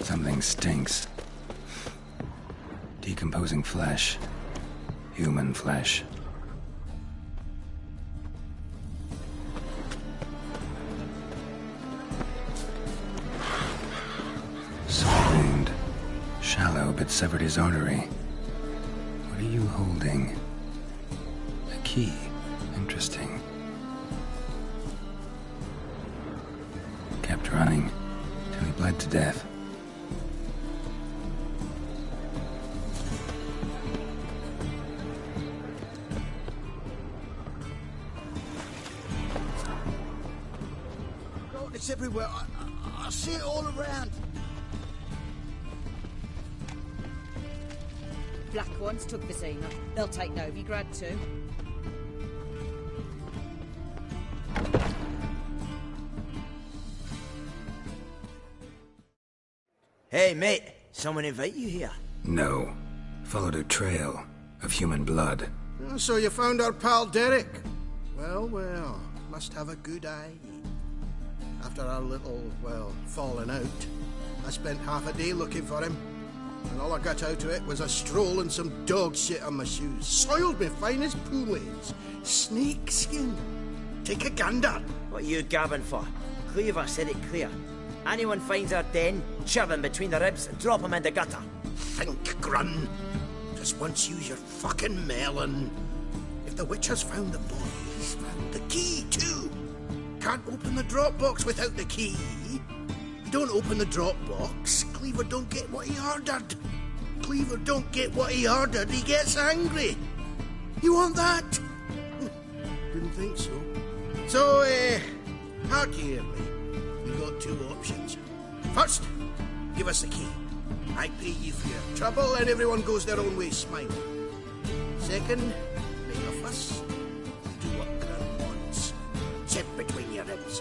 Speaker 4: Something stinks. Decomposing flesh. Human flesh. Soul-wound. Shallow, but severed his artery. What are you holding? A key. Interesting. Kept running till he bled to death.
Speaker 2: marks everywhere. I see it all around.
Speaker 11: Black ones took Vizima. They'll take Novigrad too.
Speaker 17: Hey, mate. Someone invite you here?
Speaker 4: No. Followed a trail of human blood.
Speaker 2: Oh, so you found our pal Derek. Well, well. Must have a good eye. After our little, well, falling out, I spent half a day looking for him. And all I got out of it was a stroll and some dog shit on my shoes. Soiled me fine as poolades. Snake skin. Take a gander.
Speaker 17: What are you gabbing for? Cleaver said it clear. Anyone finds our den, shove him between the ribs and drop him in the gutter.
Speaker 2: Think, Grun. Just once use your fucking melon. If the witch has found the boy, he's found the key too. Can't open the drop box without the key. Don't open the drop box, Cleaver don't get what he ordered. Cleaver don't get what he ordered, he gets angry. You want that? Didn't think so. So, hark here, mate. We've got two options. First, give us the key. I pay you for your trouble and everyone goes their own way smiling. Second, make a fuss. Do what Grun wants. Sit between your ribs.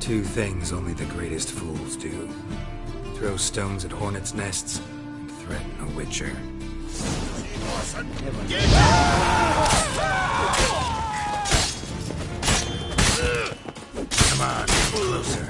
Speaker 4: Two things only the greatest fools do. Throw stones at hornets' nests and threaten a witcher. Come on, closer.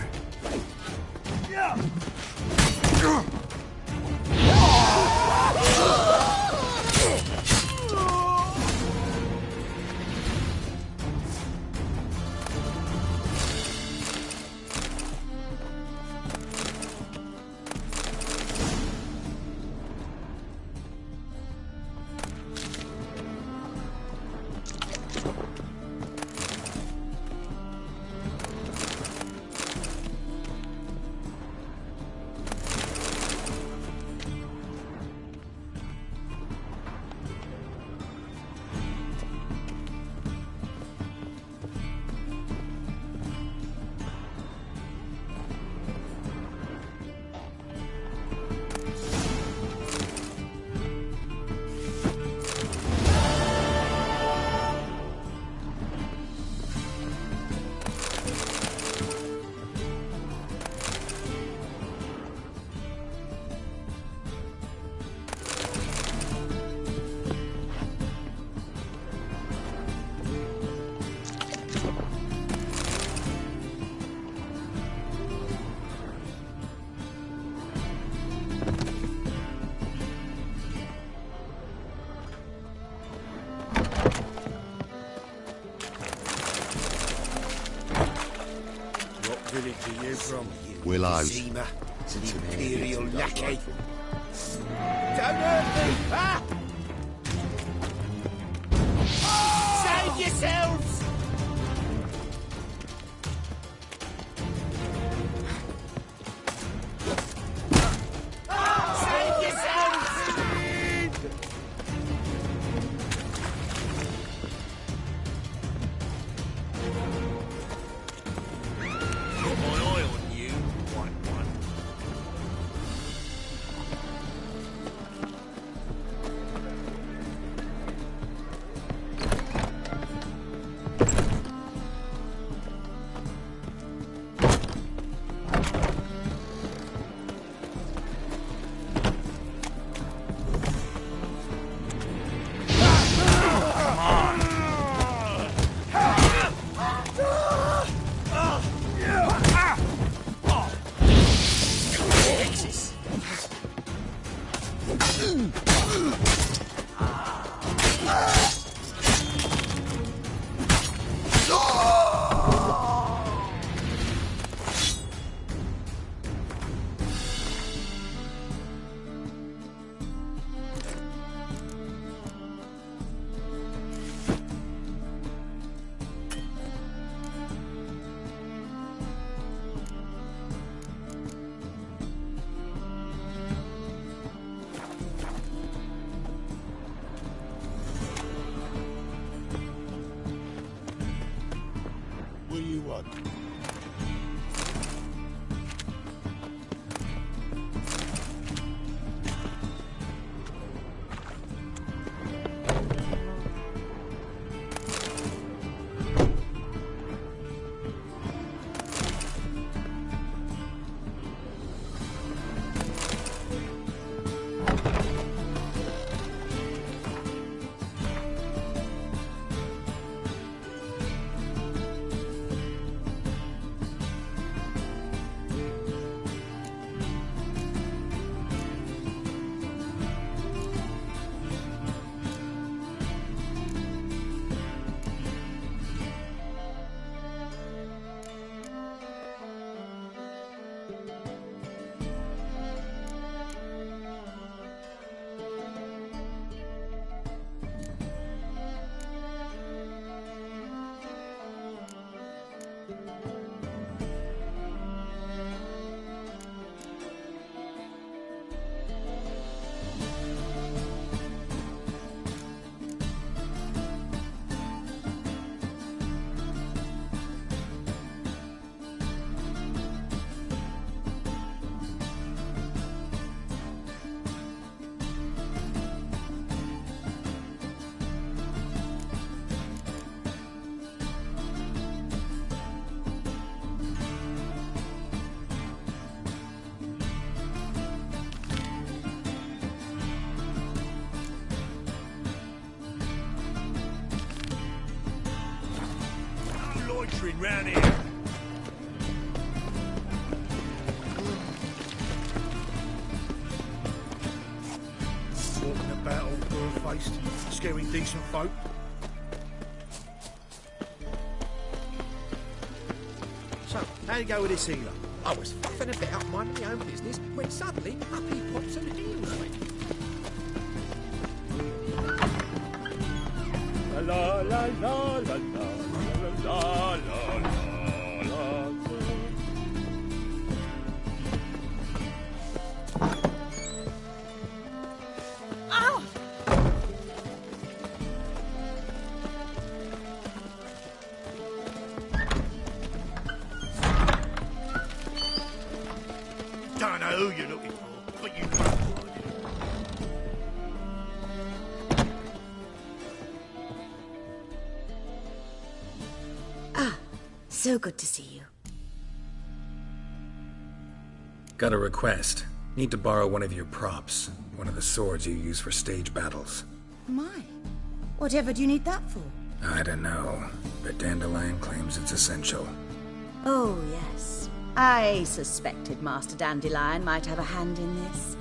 Speaker 15: Village are you from?
Speaker 12: Willow's.
Speaker 15: Zima, the Imperial lackey. Don't hurt me, ha! Save yourselves! Save yourselves!
Speaker 10: Got my eye on you, white one.
Speaker 8: adventuring round here.
Speaker 10: Walking about all bird-faced, scaring decent folk. So, how'd it go with this healer?
Speaker 18: I was faffing about minding my own business when suddenly up he pops and heals me.
Speaker 10: La la la la la la la la la.
Speaker 11: Ow!
Speaker 10: Don't know who you're looking for, but you won't find it.
Speaker 5: So good to see you.
Speaker 4: Got a request. Need to borrow one of your props. One of the swords you use for stage battles.
Speaker 11: My. Whatever do you need that for?
Speaker 4: I don't know, but Dandelion claims it's essential.
Speaker 5: Oh, yes. I suspected Master Dandelion might have a hand in this.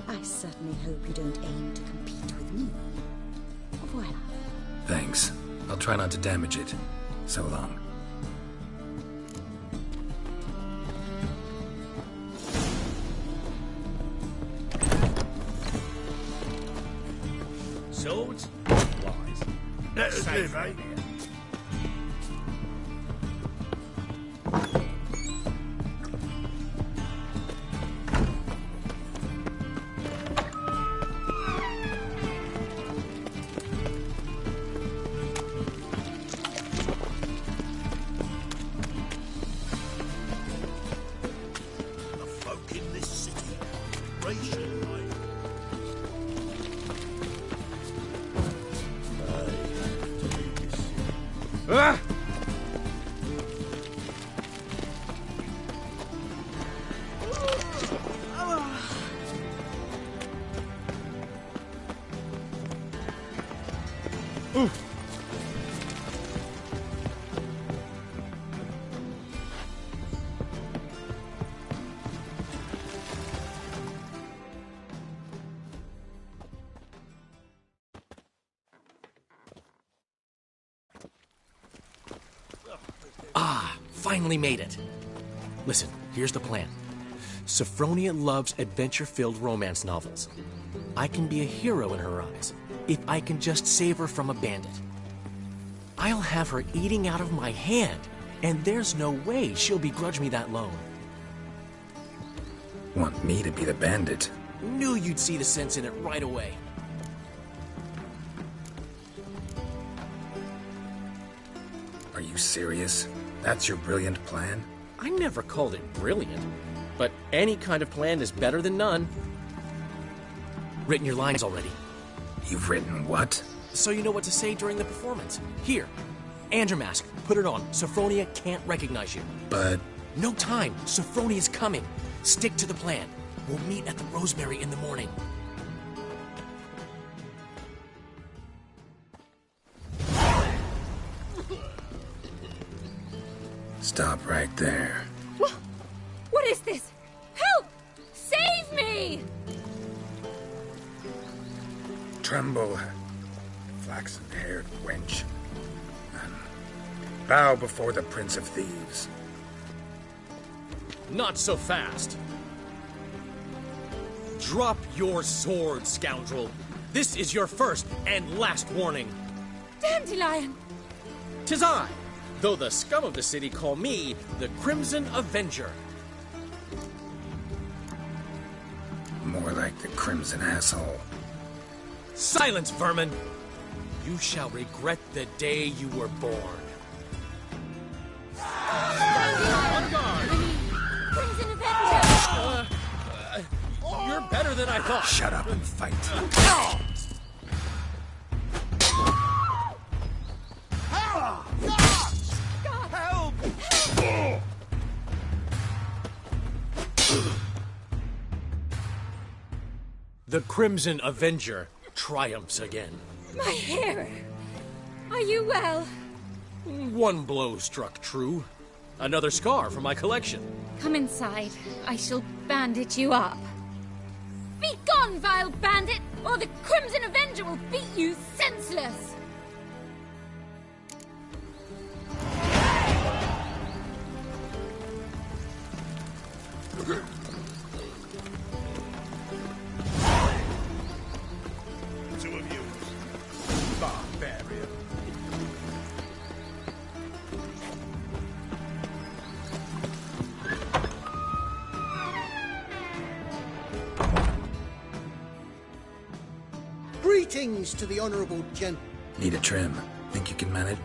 Speaker 5: I certainly hope you don't aim to compete with me. Au revoir.
Speaker 4: Thanks. I'll try not to damage it. So long.
Speaker 8: Swords? Wise.
Speaker 10: Let us live, eh?
Speaker 2: The folk in this city, ration life.
Speaker 4: Ah!
Speaker 14: Finally made it. Listen, here's the plan. Sophronia loves adventure-filled romance novels. I can be a hero in her eyes if I can just save her from a bandit. I'll have her eating out of my hand, and there's no way she'll begrudge me that loan.
Speaker 4: Want me to be the bandit?
Speaker 14: Knew you'd see the sense in it right away.
Speaker 4: Are you serious? That's your brilliant plan?
Speaker 14: I never called it brilliant, but any kind of plan is better than none. Written your lines already.
Speaker 4: You've written what?
Speaker 14: So you know what to say during the performance. Here, and your mask. Put it on. Sophronia can't recognize you.
Speaker 4: But...
Speaker 14: No time. Sophronia's coming. Stick to the plan. We'll meet at the Rosemary in the morning.
Speaker 4: Stop right there.
Speaker 6: What is this? Help! Save me!
Speaker 4: Tremble, flaxen-haired wench, and bow before the Prince of Thieves.
Speaker 14: Not so fast. Drop your sword, scoundrel. This is your first and last warning.
Speaker 6: Dandelion!
Speaker 14: 'Tis I, though the scum of the city call me the Crimson Avenger.
Speaker 4: More like the Crimson Asshole.
Speaker 14: Silence, vermin! You shall regret the day you were born. On guard!
Speaker 6: Crimson Avenger!
Speaker 14: You're better than I thought.
Speaker 4: Shut up and fight.
Speaker 14: The Crimson Avenger triumphs again.
Speaker 6: My hair! Are you well?
Speaker 14: One blow struck true. Another scar from my collection.
Speaker 1: Come inside. I shall bandage you up. Be gone, vile bandit, or the Crimson Avenger will beat you senseless!
Speaker 10: Two of you. Barbarian.
Speaker 2: Greetings to the honourable gent.
Speaker 4: Need a trim. Think you can manage?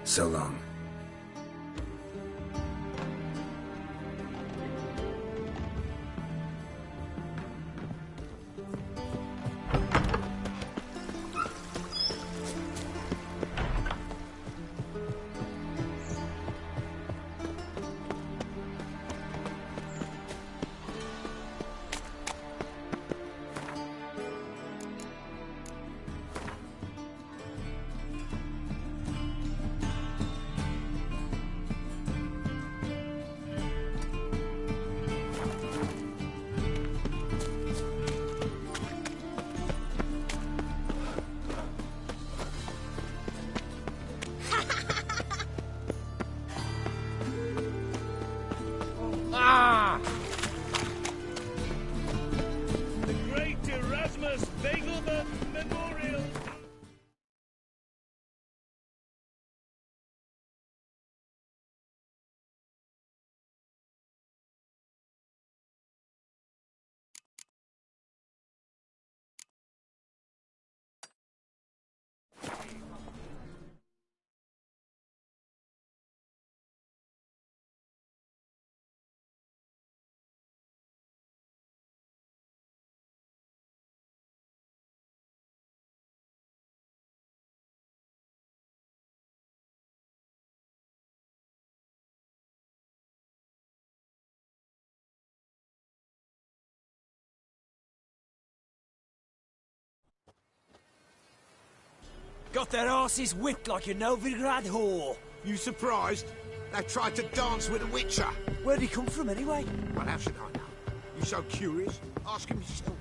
Speaker 4: So long.
Speaker 10: The Great Erasmus Bagelman Memorial.
Speaker 17: Got their asses whipped like a Novigrad whore.
Speaker 15: You surprised? They tried to dance with a witcher.
Speaker 17: Where'd he come from, anyway?
Speaker 15: Well, how should I know? You so curious? Ask him yourself.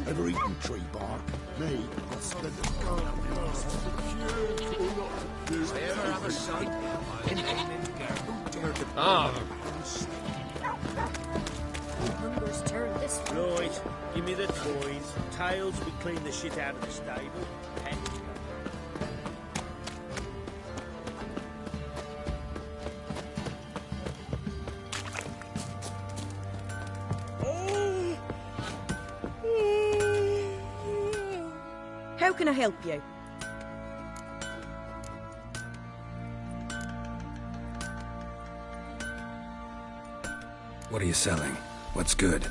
Speaker 7: Ever eaten tree bark? Me, I'll spend
Speaker 13: I ever have a sight?
Speaker 9: Numbers turn this way.
Speaker 8: Right, give me the toys. Tails, we clean the shit out of the stable. Pens,
Speaker 5: How can I help you?
Speaker 4: What are you selling? What's good?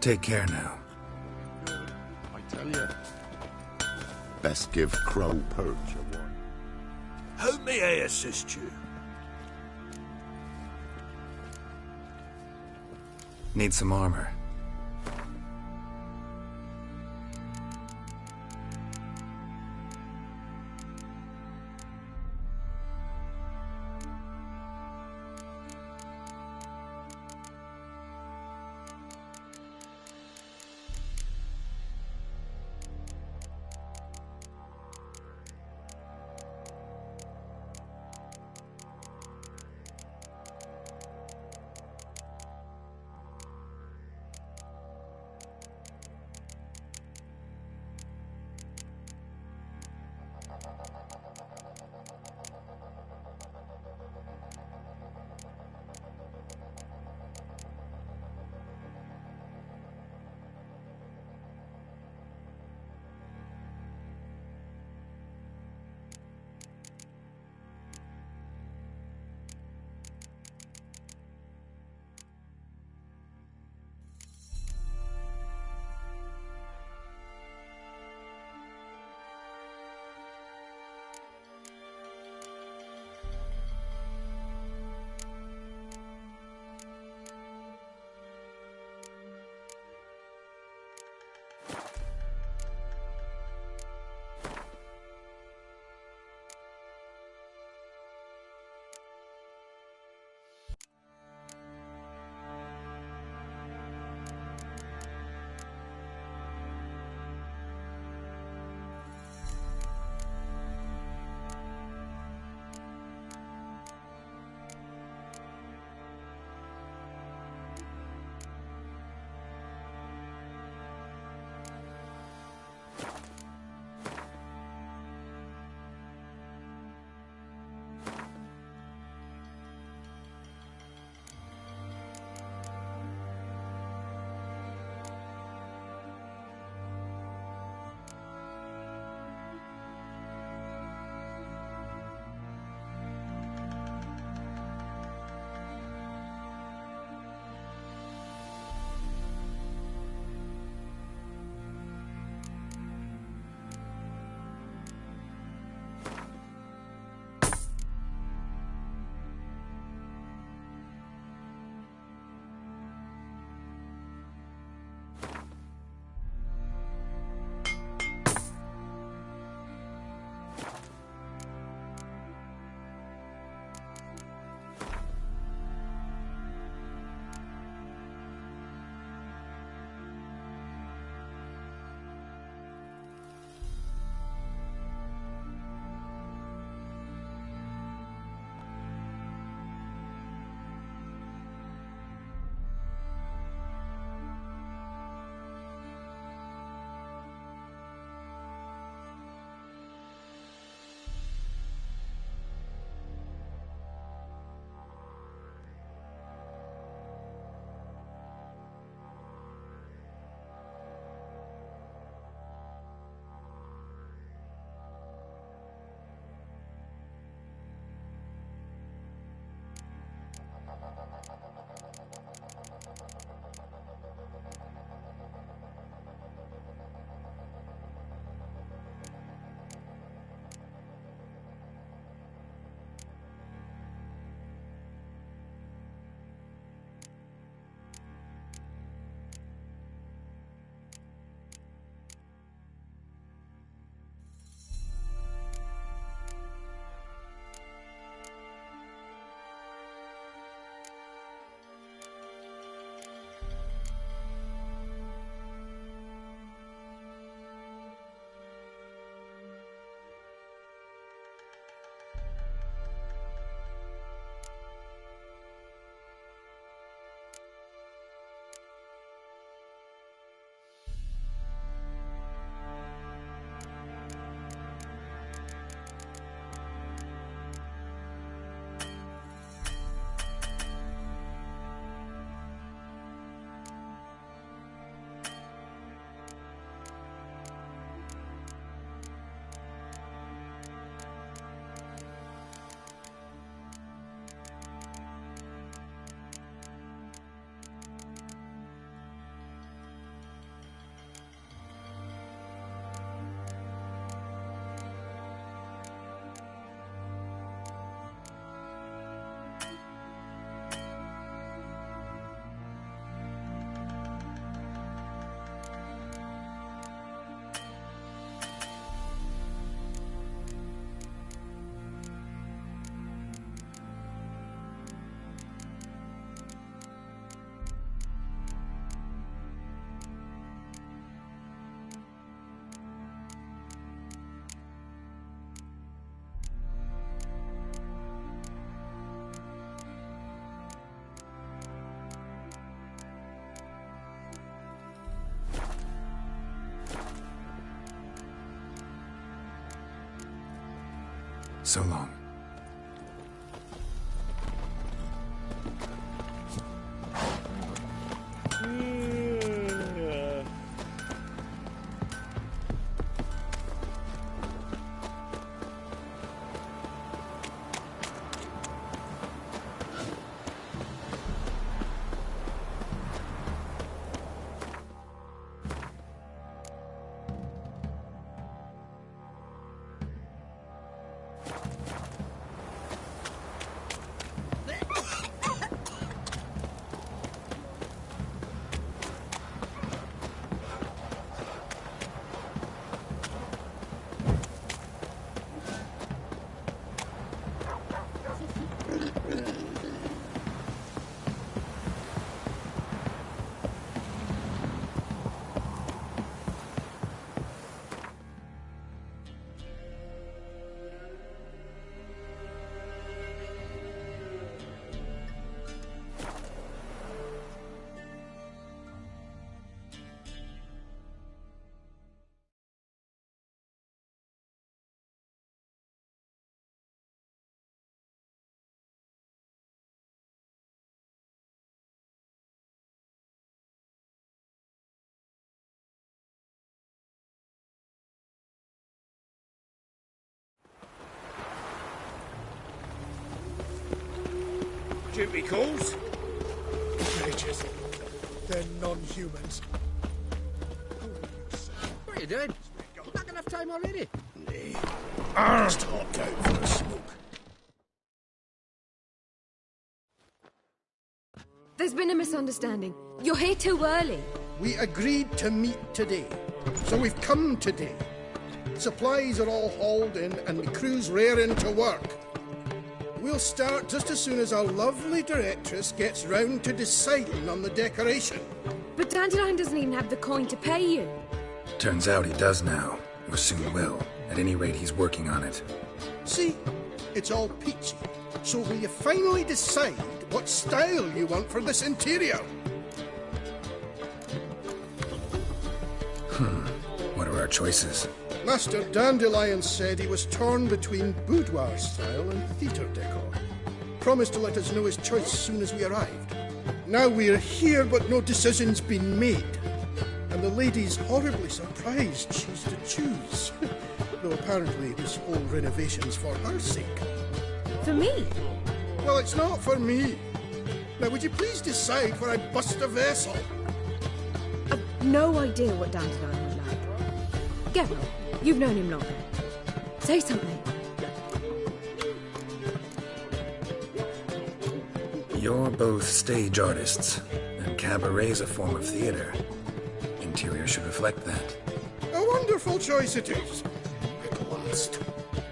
Speaker 4: Take care now.
Speaker 7: I tell you. Best give Crow Perch a warning.
Speaker 15: How may I assist you?
Speaker 4: Need some armor. So long.
Speaker 10: Duty calls? Creatures. They're non-humans.
Speaker 18: What are you doing? Not enough time already.
Speaker 10: Just hopped out for a smoke.
Speaker 6: There's been a misunderstanding. You're here too early.
Speaker 2: We agreed to meet today, so we've come today. Supplies are all hauled in and the crew's raring to work. We'll start just as soon as our lovely directress gets round to deciding on the decoration.
Speaker 6: But Dandelion doesn't even have the coin to pay you.
Speaker 4: Turns out he does now, or soon will. At any rate, he's working on it.
Speaker 2: See, it's all peachy. So will you finally decide what style you want for this interior?
Speaker 4: What are our choices?
Speaker 2: Master Dandelion said he was torn between boudoir style and theatre decor. Promised to let us know his choice as soon as we arrived. Now we're here, but no decision's been made. And the lady's horribly surprised she's to choose. Though apparently this whole renovation's for her sake.
Speaker 6: For me?
Speaker 2: Well, it's not for me. Now, would you please decide where I bust a vessel?
Speaker 6: I've no idea what Dandelion would like. Get on. You've known him longer. Say something.
Speaker 4: You're both stage artists, and cabaret's a form of theater. Interior should reflect that.
Speaker 2: A wonderful choice it is. At last.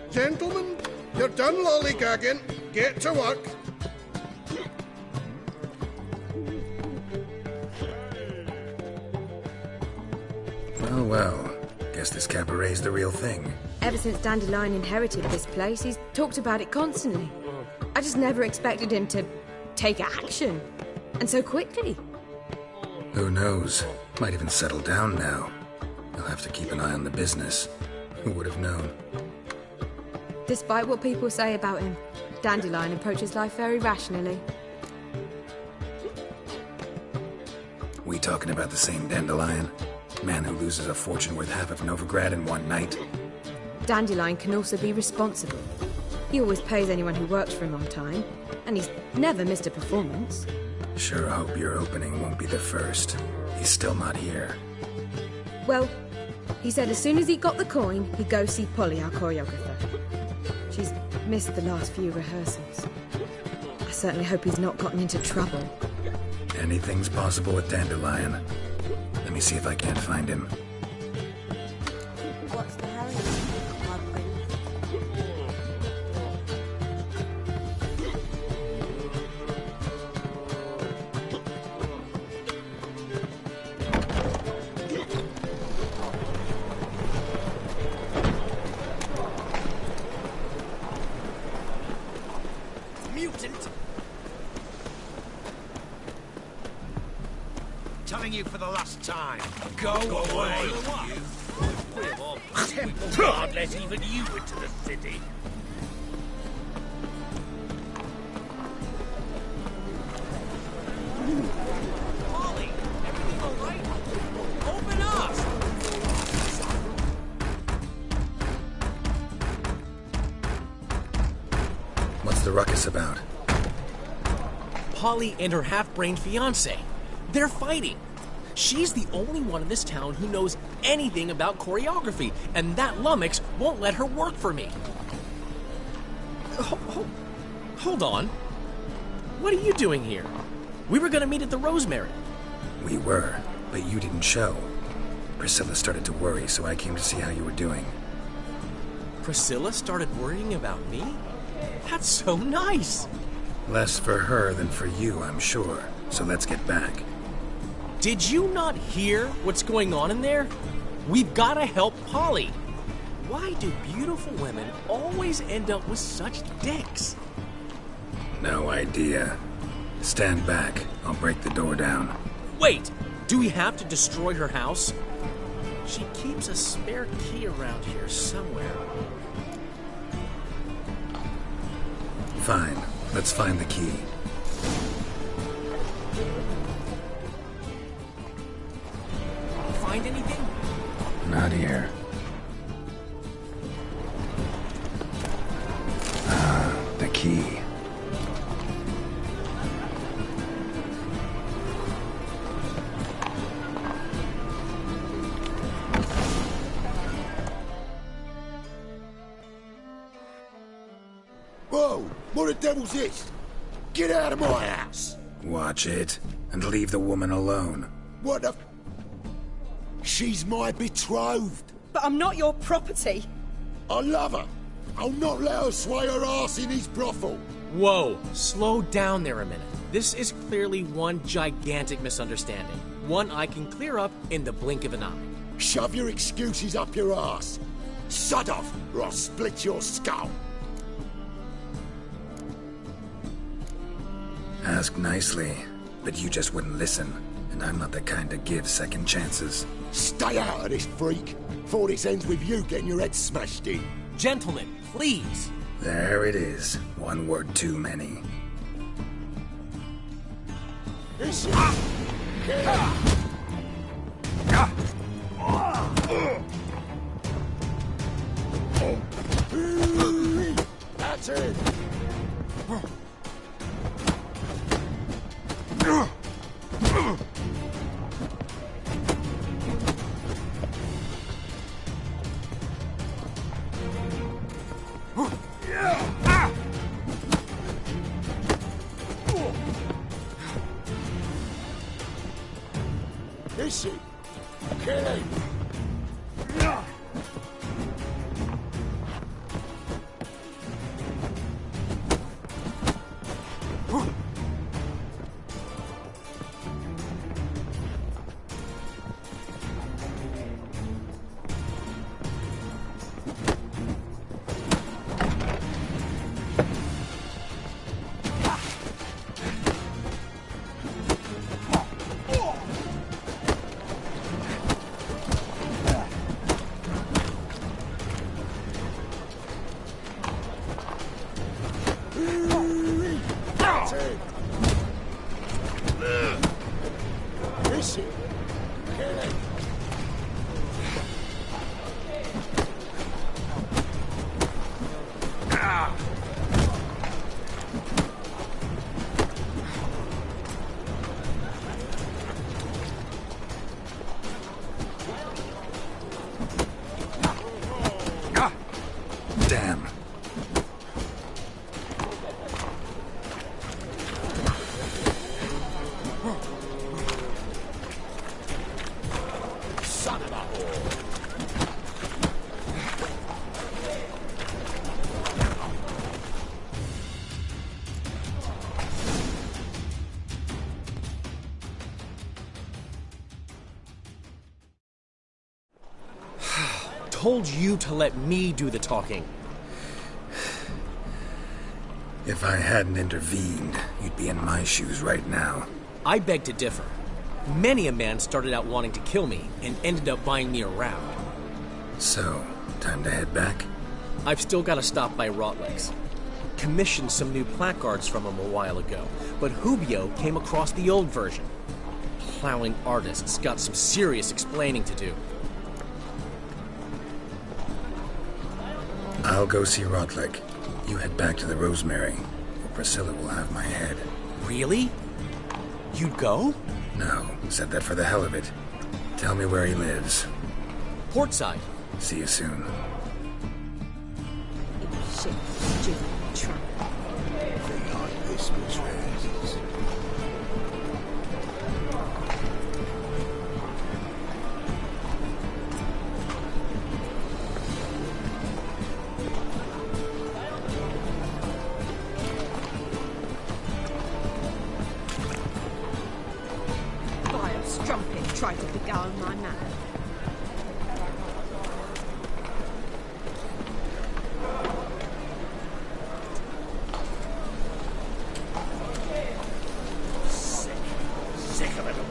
Speaker 2: Gentlemen, you're done lollygagging. Get to work.
Speaker 4: Well. Guess this cabaret's the real thing.
Speaker 6: Ever since Dandelion inherited this place, he's talked about it constantly. I just never expected him to take action. And so quickly.
Speaker 4: Who knows? Might even settle down now. He'll have to keep an eye on the business. Who would have known?
Speaker 6: Despite what people say about him, Dandelion approaches life very rationally.
Speaker 4: We talking about the same Dandelion? Man who loses a fortune worth half of Novigrad in one night?
Speaker 6: Dandelion can also be responsible. He always pays anyone who works for him on time, and he's never missed a performance.
Speaker 4: Sure hope your opening won't be the first. He's still not here.
Speaker 6: Well, he said as soon as he got the coin, he'd go see Polly, our choreographer. She's missed the last few rehearsals. I certainly hope he's not gotten into trouble.
Speaker 4: Anything's possible with Dandelion. Let me see if I can't find him.
Speaker 5: What's the hurry, my
Speaker 15: Mutant! Telling you for the last time. Go away!
Speaker 8: Temple God let even you into the city.
Speaker 14: Polly, everything all right? Open up!
Speaker 4: What's the ruckus about?
Speaker 14: Polly and her half-brained fiancé. They're fighting. She's the only one in this town who knows anything about choreography, and that lummox won't let her work for me. Hold on. What are you doing here? We were gonna meet at the Rosemary.
Speaker 4: We were, but you didn't show. Priscilla started to worry, so I came to see how you were doing.
Speaker 14: Priscilla started worrying about me? That's so nice.
Speaker 4: Less for her than for you, I'm sure. So let's get back.
Speaker 14: Did you not hear what's going on in there? We've gotta help Polly. Why do beautiful women always end up with such dicks?
Speaker 4: No idea. Stand back. I'll break the door down.
Speaker 14: Wait! Do we have to destroy her house? She keeps a spare key around here somewhere.
Speaker 4: Fine. Let's find the key.
Speaker 14: Find anything?
Speaker 4: Not here. Ah, the key.
Speaker 7: Whoa! What the devil's this? Get out of my house!
Speaker 4: Watch it, and leave the woman alone.
Speaker 7: What the... She's my betrothed.
Speaker 11: But I'm not your property.
Speaker 7: I love her. I'll not let her sway her ass in his brothel.
Speaker 14: Whoa, slow down there a minute. This is clearly one gigantic misunderstanding. One I can clear up in the blink of an eye.
Speaker 7: Shove your excuses up your ass. Sod off, or I'll split your skull.
Speaker 4: Ask nicely, but you just wouldn't listen. And I'm not the kind to give second chances.
Speaker 7: Stay out of this, freak, before this ends with you getting your head smashed in.
Speaker 14: Gentlemen, please.
Speaker 4: There it is. One word too many.
Speaker 7: That's it. Is she? Kill him.
Speaker 4: Damn.
Speaker 7: Son of a whore.
Speaker 14: Told you to let me do the talking.
Speaker 4: If I hadn't intervened, you'd be in my shoes right now.
Speaker 14: I beg to differ. Many a man started out wanting to kill me and ended up buying me around.
Speaker 4: So, time to head back?
Speaker 14: I've still got to stop by Rotlegs. commissioned some new placards from him a while ago, but Hubio came across the old version. Plowing artists got some serious explaining to do.
Speaker 4: I'll go see Rotlick. You head back to the Rosemary, or Priscilla will have my head.
Speaker 14: Really? You'd go?
Speaker 4: No, said that for the hell of it. Tell me where he lives.
Speaker 14: Portside.
Speaker 4: See you soon.
Speaker 6: Shit, stupid tramp.
Speaker 10: This was roses.
Speaker 6: Vile strumpet tried to beguile my man.
Speaker 15: Sick of it all.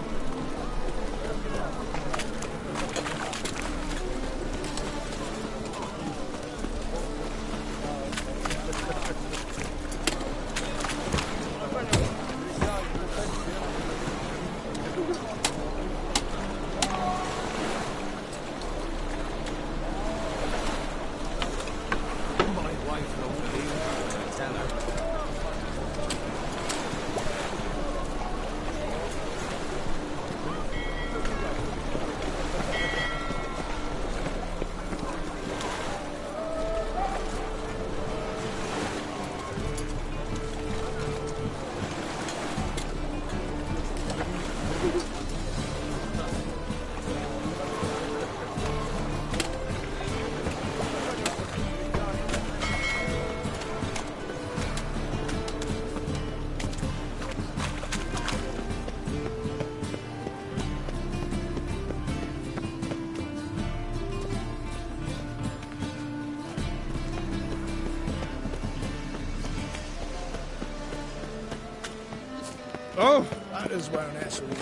Speaker 10: Oh, that is where an asshole is.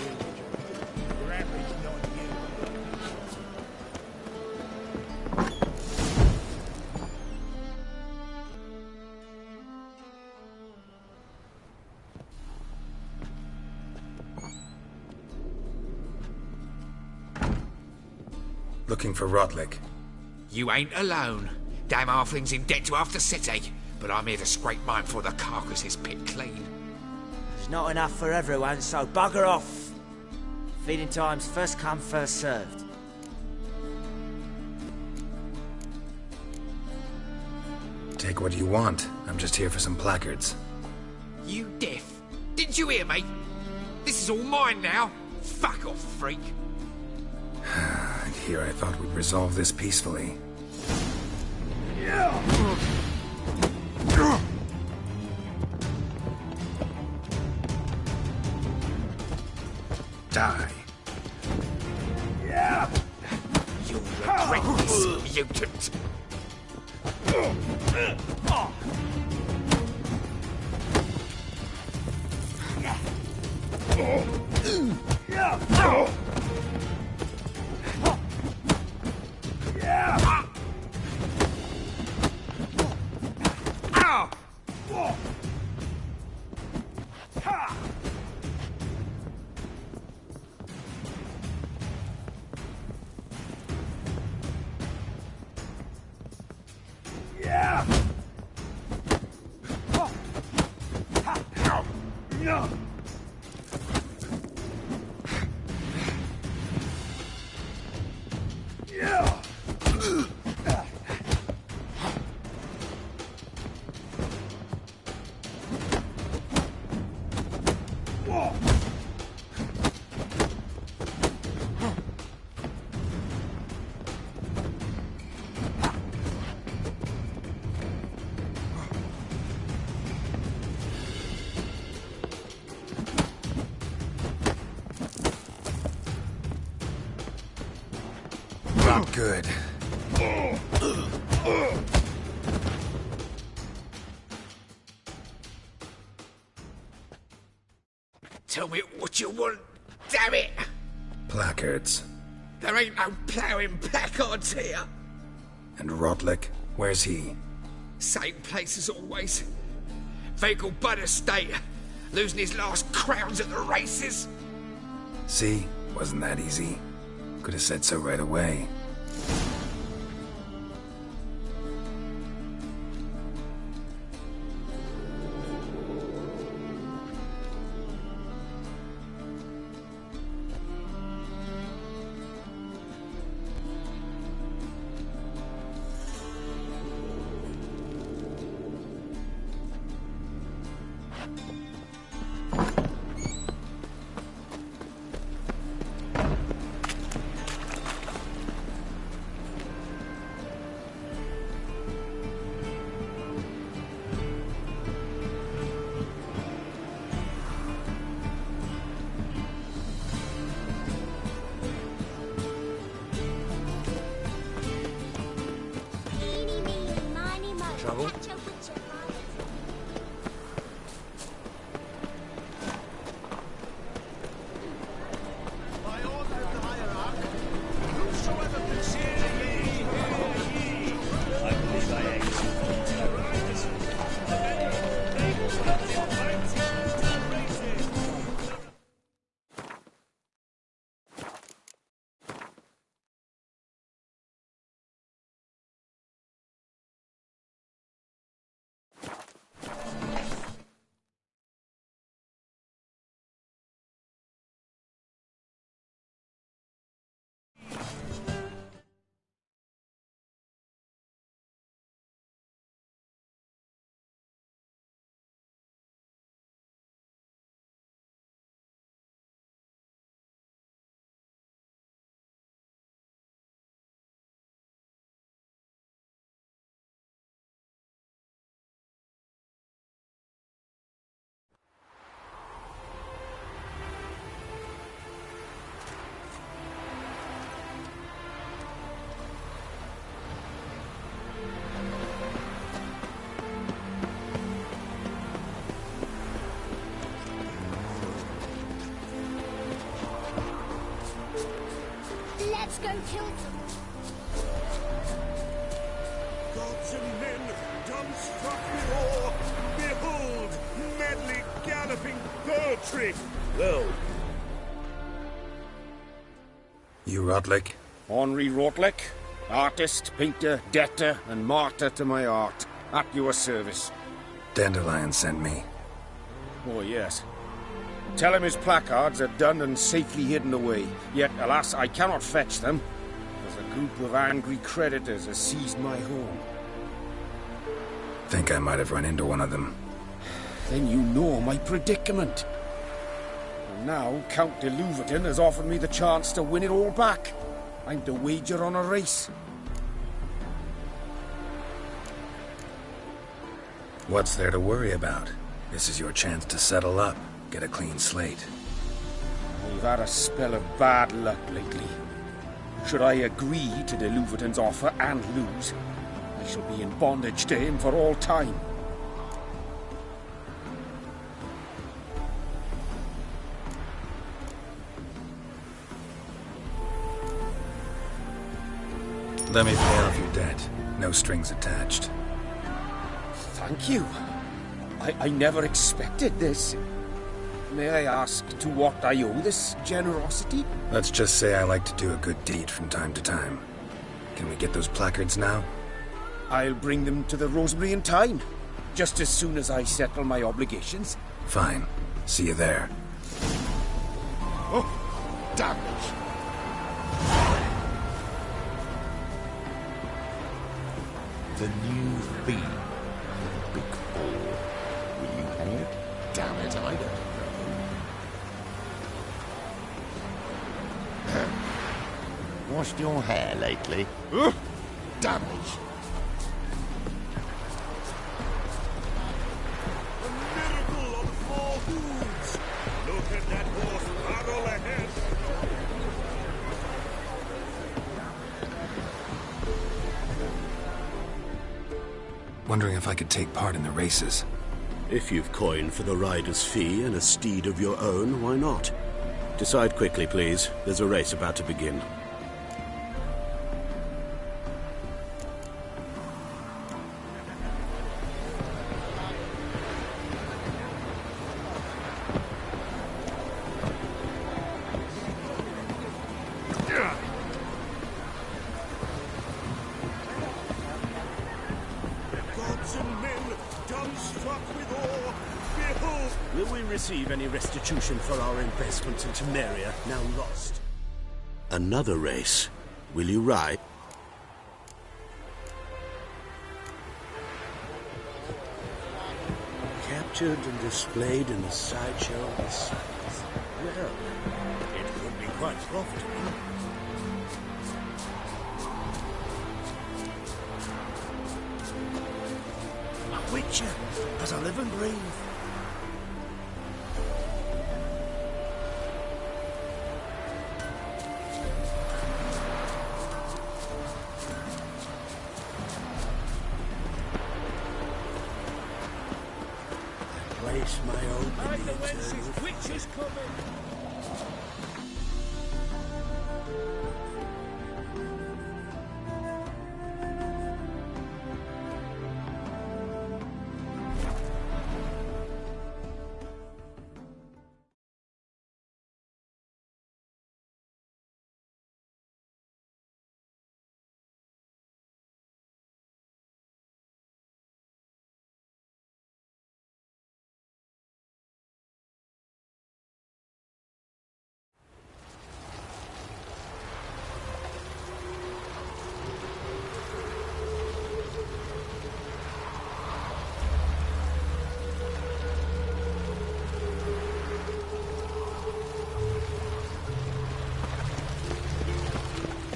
Speaker 10: Your average not you.
Speaker 4: Looking for Rotlick.
Speaker 18: You ain't alone. Damn halfling's in debt to half the city, but I'm here to scrape mine before the carcass is picked clean.
Speaker 17: There's not enough for everyone, so bugger off. Feeding time's first come, first served.
Speaker 4: Take what you want. I'm just here for some placards.
Speaker 18: You deaf? Didn't you hear me? This is all mine now. Fuck off, freak.
Speaker 4: And here I thought we'd resolve this peacefully. Die.
Speaker 18: You'll regret this, mutant.
Speaker 4: Not good.
Speaker 18: Tell me what you want, damn it!
Speaker 4: Placards.
Speaker 18: There ain't no ploughing placards here.
Speaker 4: And Rotlick? Where's he?
Speaker 18: Same place as always. Fecal bud estate. Losing his last crowns at the races.
Speaker 4: See? Wasn't that easy? Could have said so right away.
Speaker 3: Trouble?
Speaker 9: Let's go kill them.
Speaker 10: Gods and men, dumbstruck with awe, behold, medley galloping poetry. Well,
Speaker 4: You Rotlick?
Speaker 19: Henri Rotlick, artist, painter, debtor, and martyr to my art. At your service.
Speaker 4: Dandelion sent me.
Speaker 19: Oh, yes. Tell him his placards are done and safely hidden away. Yet, alas, I cannot fetch them, as a group of angry creditors has seized my home.
Speaker 4: Think I might have run into one of them.
Speaker 19: Then you know my predicament. And now, Count de Louverton has offered me the chance to win it all back. I'm to wager on a race.
Speaker 4: What's there to worry about? This is your chance to settle up, get a clean slate.
Speaker 19: We've had a spell of bad luck lately. Should I agree to de Louverton's offer and lose, I shall be in bondage to him for all time.
Speaker 4: Let me pay off your debt. No strings attached.
Speaker 19: Thank you. I never expected this. May I ask to what I owe this generosity?
Speaker 4: Let's just say I like to do a good deed from time to time. Can we get those placards now?
Speaker 19: I'll bring them to the Rosemary in time, just as soon as I settle my obligations.
Speaker 4: Fine. See you there.
Speaker 15: Oh, damn it.
Speaker 2: The new fee. Big ball. Will you hang it? Damn it, I don't know. Washed your hair lately?
Speaker 15: Damn it.
Speaker 10: a miracle on 4 hooves. Look at that horse barrel ahead.
Speaker 4: Wondering if I could take part in the races.
Speaker 20: If you've coin for the rider's fee and a steed of your own, why not? Decide quickly, please. There's a race about to begin. receive any restitution for our investment in Temeria, now lost. Another race. Will you ride? Captured and displayed in a sideshow of the size. Well, it could be quite profitable.
Speaker 2: A witcher, as I live and breathe.
Speaker 20: Place my own in the eternal
Speaker 19: Witches coming!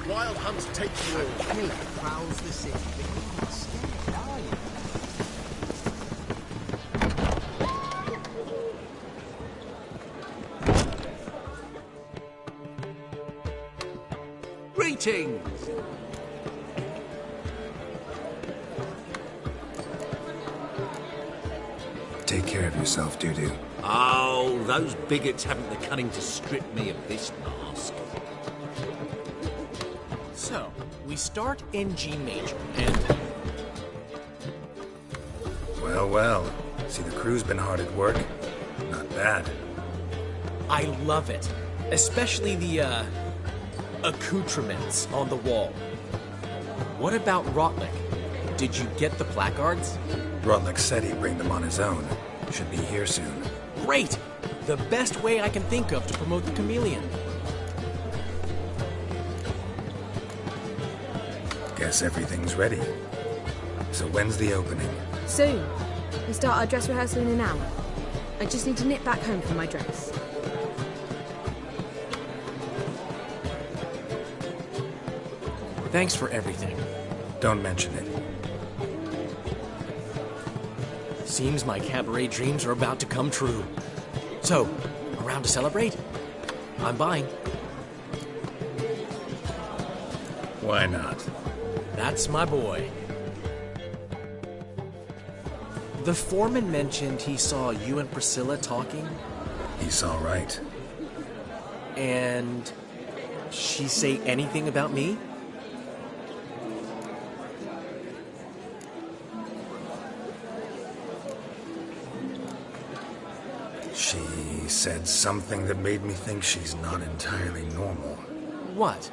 Speaker 13: Wild hunts take you all. Killer prowls the city, but you're not scared, are you? Greetings!
Speaker 4: Take care of yourself, Doo-Doo.
Speaker 13: Oh, those bigots haven't the cunning to strip me of this mask.
Speaker 14: So, we start in G major, and...
Speaker 4: Well, well. See, the crew's been hard at work. Not bad.
Speaker 14: I love it. Especially the, accoutrements on the wall. What about Rotlick? Did you get the placards?
Speaker 4: Rotlick said he'd bring them on his own. Should be here soon.
Speaker 14: Great! The best way I can think of to promote the chameleon.
Speaker 4: Guess everything's ready. So when's the opening?
Speaker 6: Soon. We start our dress rehearsal in an hour. I just need to nip back home for my dress.
Speaker 14: Thanks for everything.
Speaker 4: Don't mention it.
Speaker 14: Seems my cabaret dreams are about to come true. So, around to celebrate? I'm buying.
Speaker 4: Why not?
Speaker 14: That's my boy. The foreman mentioned he saw you and Priscilla talking.
Speaker 4: He's all right.
Speaker 14: And she say anything about me?
Speaker 4: She said something that made me think she's not entirely normal.
Speaker 14: What?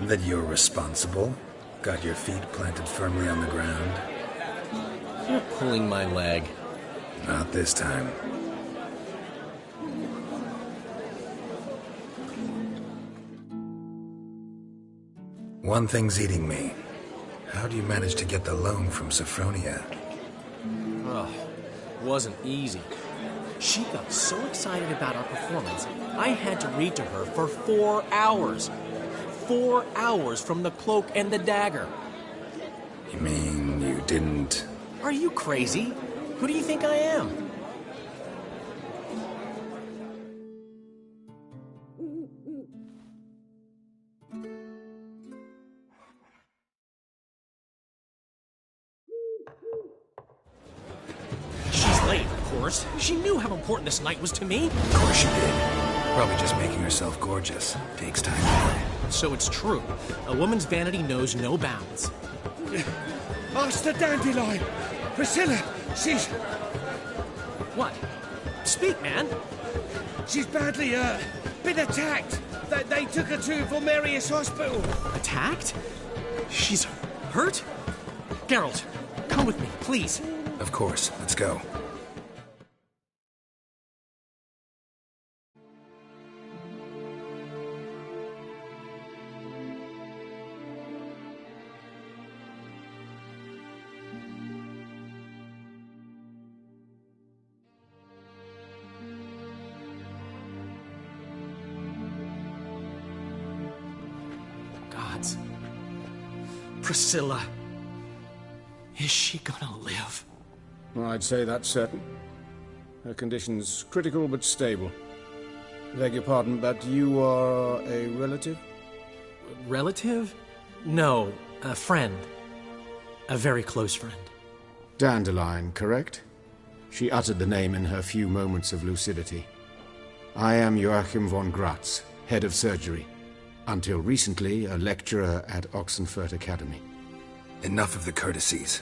Speaker 4: That you're responsible, got your feet planted firmly on the ground.
Speaker 14: You're pulling my leg.
Speaker 4: Not this time. One thing's eating me. How do you manage to get the loan from Sophronia?
Speaker 14: Oh, wasn't easy. She got so excited about our performance, I had to read to her for 4 hours. 4 hours from the Cloak and the Dagger.
Speaker 4: You mean you didn't...
Speaker 14: Are you crazy? Who do you think I am? She's late, of course. She knew how important this night was to me.
Speaker 4: Of course she did. Probably just making herself gorgeous. Takes time.
Speaker 14: So it's true. A woman's vanity knows no bounds.
Speaker 19: Master Dandelion! Priscilla, she's...
Speaker 14: What? Speak, man.
Speaker 19: She's badly, been attacked. They took her to Vulmerius Hospital.
Speaker 14: Attacked? She's hurt? Geralt, come with me, please.
Speaker 4: Of course. Let's go.
Speaker 14: Priscilla. Is she gonna live?
Speaker 19: I'd say that's certain. Her condition's critical but stable. Beg your pardon, but you are a relative?
Speaker 14: Relative? No, a friend. A very close friend.
Speaker 19: Dandelion, correct? She uttered the name in her few moments of lucidity. I am Joachim von Gratz, head of surgery. Until recently, a lecturer at Oxenfurt Academy.
Speaker 4: Enough of the courtesies.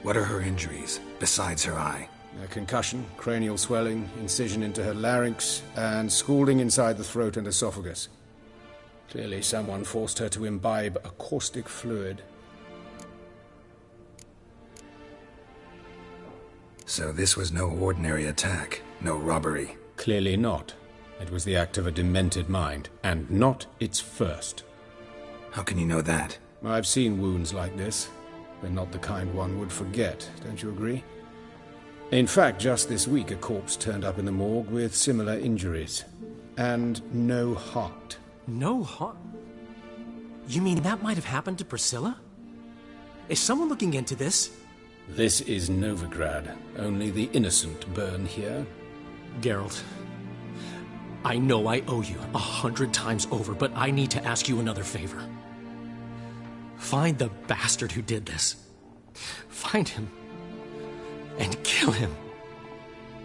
Speaker 4: What are her injuries, besides her eye?
Speaker 19: A concussion, cranial swelling, incision into her larynx, and scalding inside the throat and esophagus. Clearly someone forced her to imbibe a caustic fluid.
Speaker 4: So this was no ordinary attack, no robbery.
Speaker 19: Clearly not. It was the act of a demented mind, and not its first.
Speaker 4: How can you know that?
Speaker 19: I've seen wounds like this. They're not the kind one would forget, don't you agree? In fact, just this week a corpse turned up in the morgue with similar injuries. And no heart.
Speaker 14: No heart? You mean that might have happened to Priscilla? Is someone looking into this?
Speaker 19: This is Novigrad. Only the innocent burn here.
Speaker 14: Geralt, I know I owe you 100 times over, but I need to ask you another favor. Find the bastard who did this. Find him. And kill him.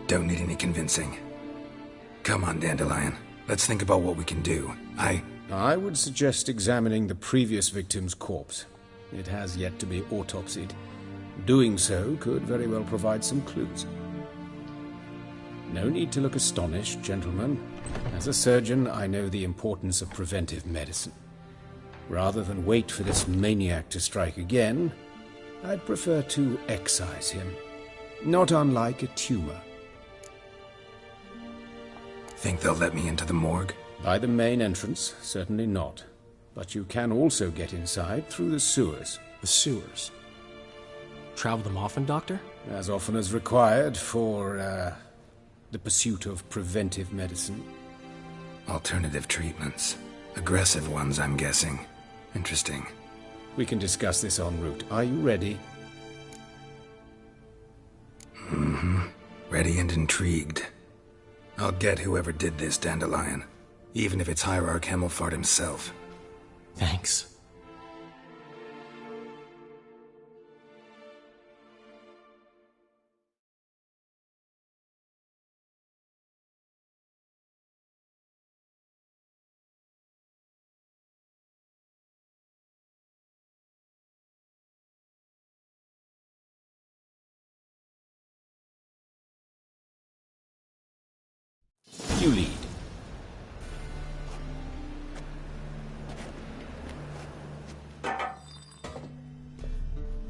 Speaker 4: Don't need any convincing. Come on, Dandelion. Let's think about what we can do.
Speaker 19: I would suggest examining the previous victim's corpse. It has yet to be autopsied. Doing so could very well provide some clues. No need to look astonished, gentlemen. As a surgeon, I know the importance of preventive medicine. Rather than wait for this maniac to strike again, I'd prefer to excise him. Not unlike a tumor.
Speaker 4: Think they'll let me into the morgue?
Speaker 19: By the main entrance, certainly not. But you can also get inside through the sewers.
Speaker 14: The sewers? Travel them often, Doctor?
Speaker 19: As often as required for, the pursuit of preventive medicine.
Speaker 4: Alternative treatments. Aggressive ones, I'm guessing. Interesting.
Speaker 19: We can discuss this en route. Are you ready?
Speaker 4: Mm-hmm. Ready and intrigued. I'll get whoever did this, Dandelion. Even if it's Hierarch Hemmelfart himself.
Speaker 14: Thanks.
Speaker 19: You lead.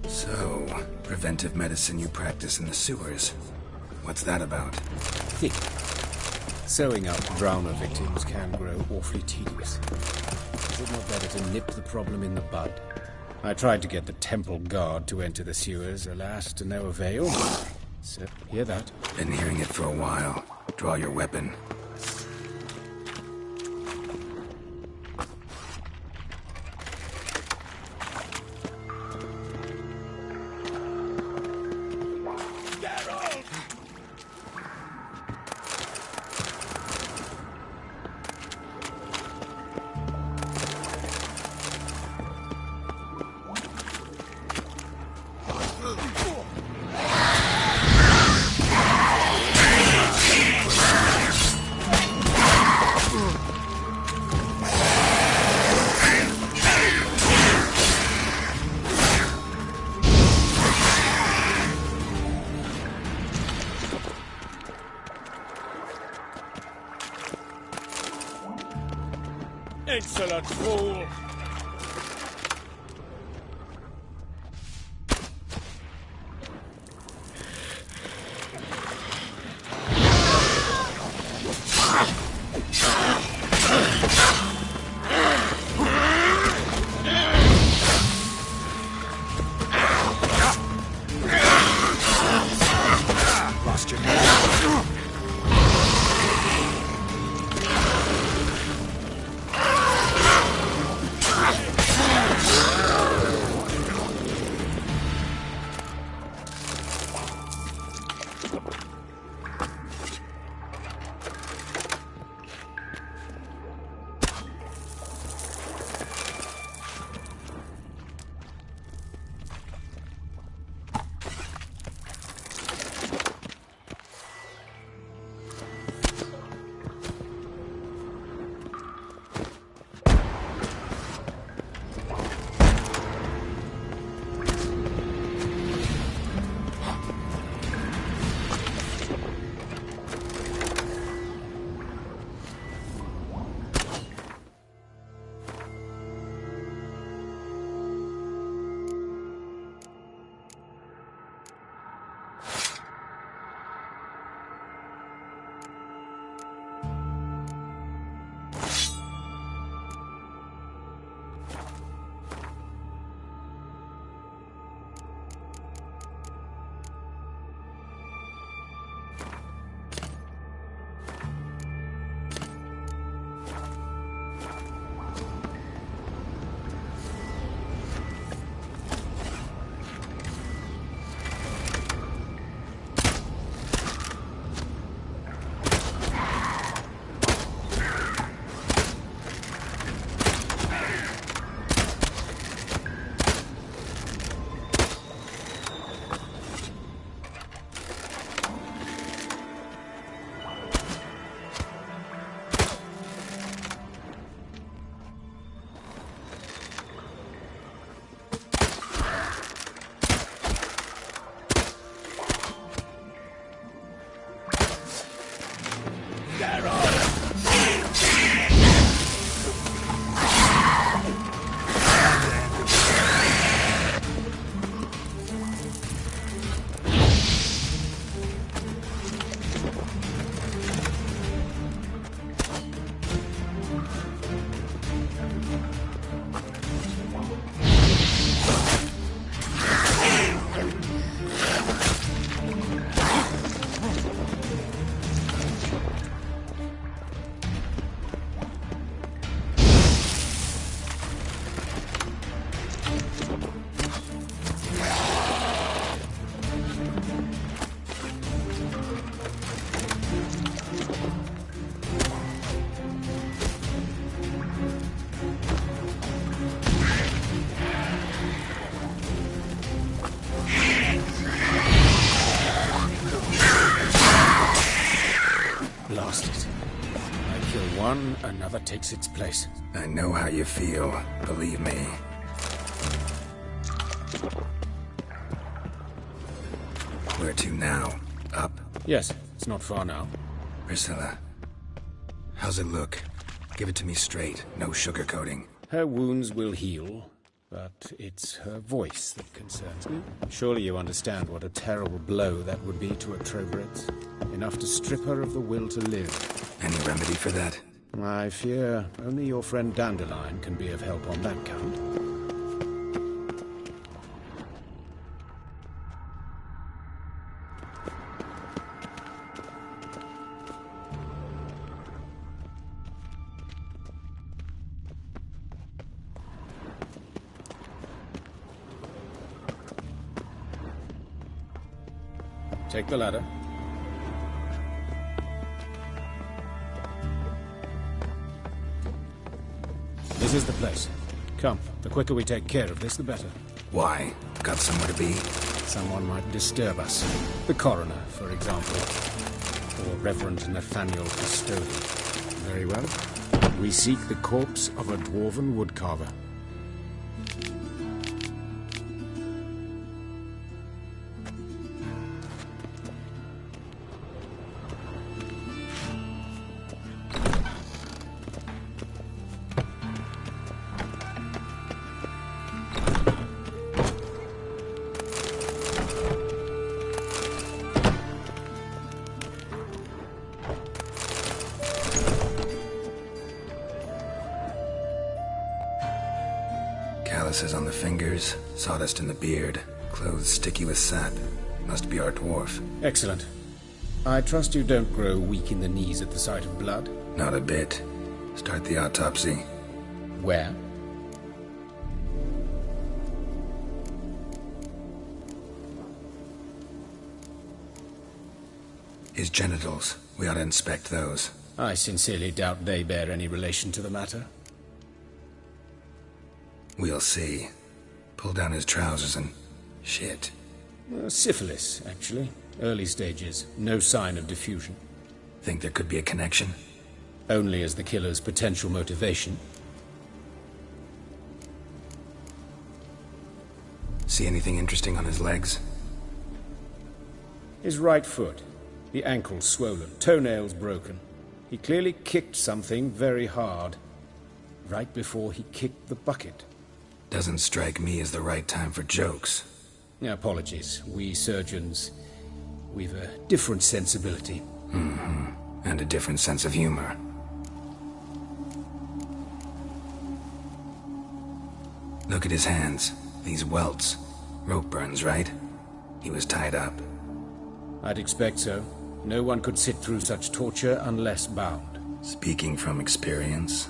Speaker 4: So, preventive medicine you practice in the sewers. What's that about?
Speaker 19: Think. Sewing up drowner victims can grow awfully tedious. Is it not better to nip the problem in the bud? I tried to get the temple guard to enter the sewers, alas, to no avail. So, hear that?
Speaker 4: Been hearing it for a while. Draw your weapon.
Speaker 19: Insolent fool!
Speaker 14: Lost your
Speaker 19: one, another takes its place.
Speaker 4: I know how you feel, believe me. Where to now? Up?
Speaker 19: Yes, it's not far now.
Speaker 4: Priscilla, how's it look? Give it to me straight, no sugarcoating.
Speaker 19: Her wounds will heal, but it's her voice that concerns me. Surely you understand what a terrible blow that would be to a Trowbridge. Enough to strip her of the will to live.
Speaker 4: Any remedy for that?
Speaker 19: I fear only your friend Dandelion can be of help on that count. Take the ladder. This is the place. Come, the quicker we take care of this, the better.
Speaker 4: Why? Got somewhere to be?
Speaker 19: Someone might disturb us. The coroner, for example. Or Reverend Nathaniel Custodian. Very well. We seek the corpse of a dwarven woodcarver.
Speaker 4: Calluses on the fingers, sawdust in the beard, clothes sticky with sap. Must be our dwarf.
Speaker 19: Excellent. I trust you don't grow weak in the knees at the sight of blood?
Speaker 4: Not a bit. Start the autopsy.
Speaker 19: Where?
Speaker 4: His genitals. We ought to inspect those.
Speaker 19: I sincerely doubt they bear any relation to the matter.
Speaker 4: We'll see. Pull down his trousers and... shit.
Speaker 19: Syphilis, actually. Early stages. No sign of diffusion.
Speaker 4: Think there could be a connection?
Speaker 19: Only as the killer's potential motivation.
Speaker 4: See anything interesting on his legs?
Speaker 19: His right foot. The ankle swollen. Toenails broken. He clearly kicked something very hard. Right before he kicked the bucket.
Speaker 4: Doesn't strike me as the right time for jokes.
Speaker 19: Apologies. We surgeons, we've a different sensibility.
Speaker 4: Mm-hmm. And a different sense of humor. Look at his hands. These welts. Rope burns, right? He was tied up.
Speaker 19: I'd expect so. No one could sit through such torture unless bound.
Speaker 4: Speaking from experience?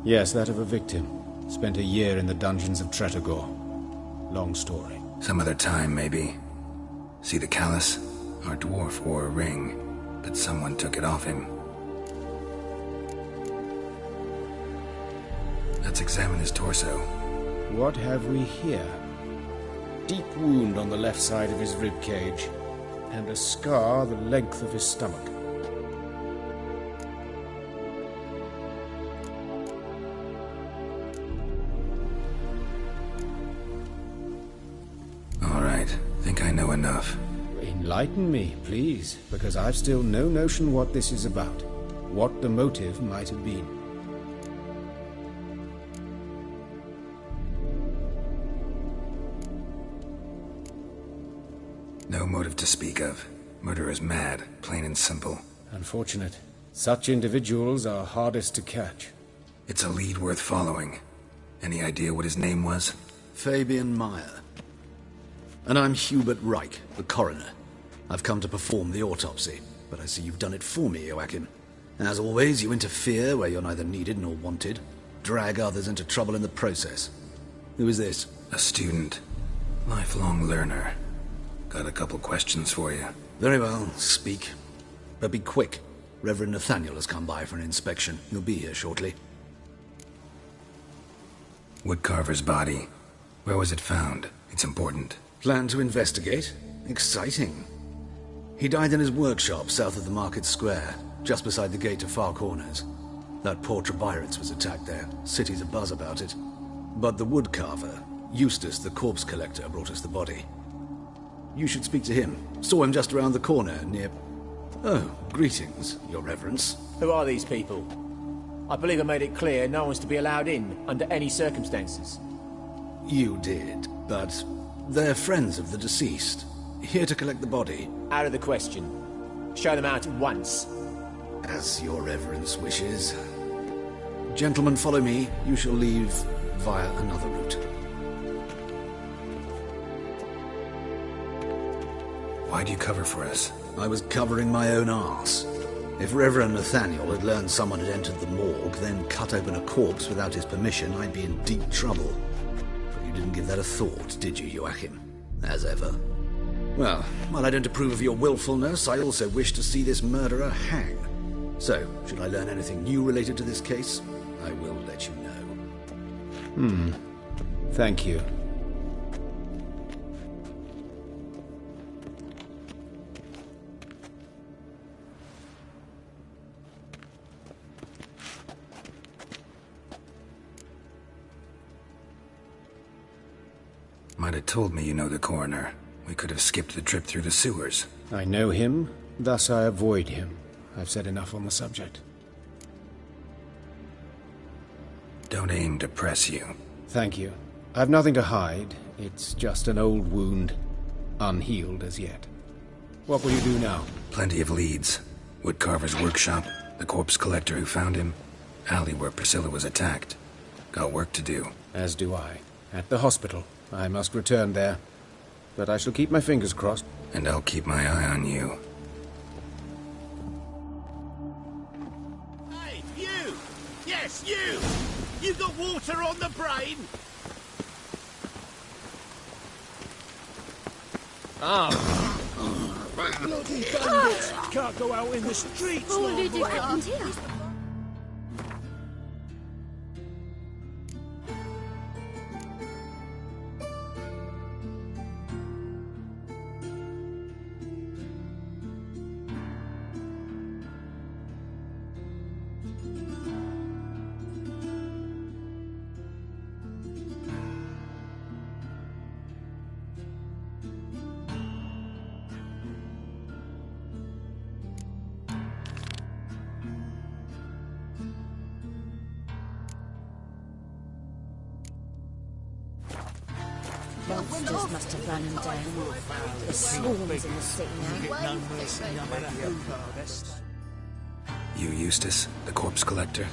Speaker 19: Yes, that of a victim. Spent a year in the dungeons of Tretogor. Long story.
Speaker 4: Some other time, maybe. See the callus? Our dwarf wore a ring, but someone took it off him. Let's examine his torso.
Speaker 19: What have we here? Deep wound on the left side of his rib cage, and a scar the length of his stomach.
Speaker 4: Think I know enough.
Speaker 19: Enlighten me, please, because I've still no notion what this is about. What the motive might have been.
Speaker 4: No motive to speak of. Murderer's mad, plain and simple.
Speaker 19: Unfortunate. Such individuals are hardest to catch.
Speaker 4: It's a lead worth following. Any idea what his name was?
Speaker 21: Fabian Meyer. And I'm Hubert Reich, the coroner. I've come to perform the autopsy, but I see you've done it for me, Joachim. As always, you interfere where you're neither needed nor wanted. Drag others into trouble in the process. Who is this?
Speaker 4: A student. Lifelong learner. Got a couple questions for you.
Speaker 21: Very well, speak. But be quick. Reverend Nathaniel has come by for an inspection. He'll be here shortly.
Speaker 4: Woodcarver's body. Where was it found? It's important.
Speaker 21: Plan to investigate? Exciting. He died in his workshop south of the market square, just beside the gate to Far Corners. That poor Trebyritz was attacked there. City's abuzz about it. But the woodcarver, Eustace the corpse collector, brought us the body. You should speak to him. Saw him just around the corner near... Oh, greetings, your reverence.
Speaker 16: Who are these people? I believe I made it clear no one's to be allowed in under any circumstances.
Speaker 21: You did, but they're friends of the deceased. Here to collect the body.
Speaker 16: Out of the question. Show them out at once.
Speaker 21: As your reverence wishes. Gentlemen, follow me. You shall leave via another route.
Speaker 4: Why'd you cover for us?
Speaker 21: I was covering my own arse. If Reverend Nathaniel had learned someone had entered the morgue, then cut open a corpse without his permission, I'd be in deep trouble. But you didn't give that a thought, did you, Joachim? As ever. Well, while I don't approve of your willfulness, I also wish to see this murderer hang. So, should I learn anything new related to this case, I will let you know.
Speaker 19: Thank you.
Speaker 4: Might have told me you know the coroner. We could have skipped the trip through the sewers.
Speaker 19: I know him, thus I avoid him. I've said enough on the subject.
Speaker 4: Don't aim to press you.
Speaker 19: Thank you. I've nothing to hide. It's just an old wound, unhealed as yet. What will you do now?
Speaker 4: Plenty of leads. Woodcarver's workshop, the corpse collector who found him, alley where Priscilla was attacked. Got work to do.
Speaker 19: As do I. At the hospital. I must return there. But I shall keep my fingers crossed.
Speaker 4: And I'll keep my eye on you.
Speaker 10: Hey, you! Yes, you! You got water on the brain? Bloody bandits! Can't go out in the streets no more.
Speaker 9: What happened here?
Speaker 5: Monsters must have run him down. The swarms in the city now.
Speaker 4: You Eustace, the corpse collector?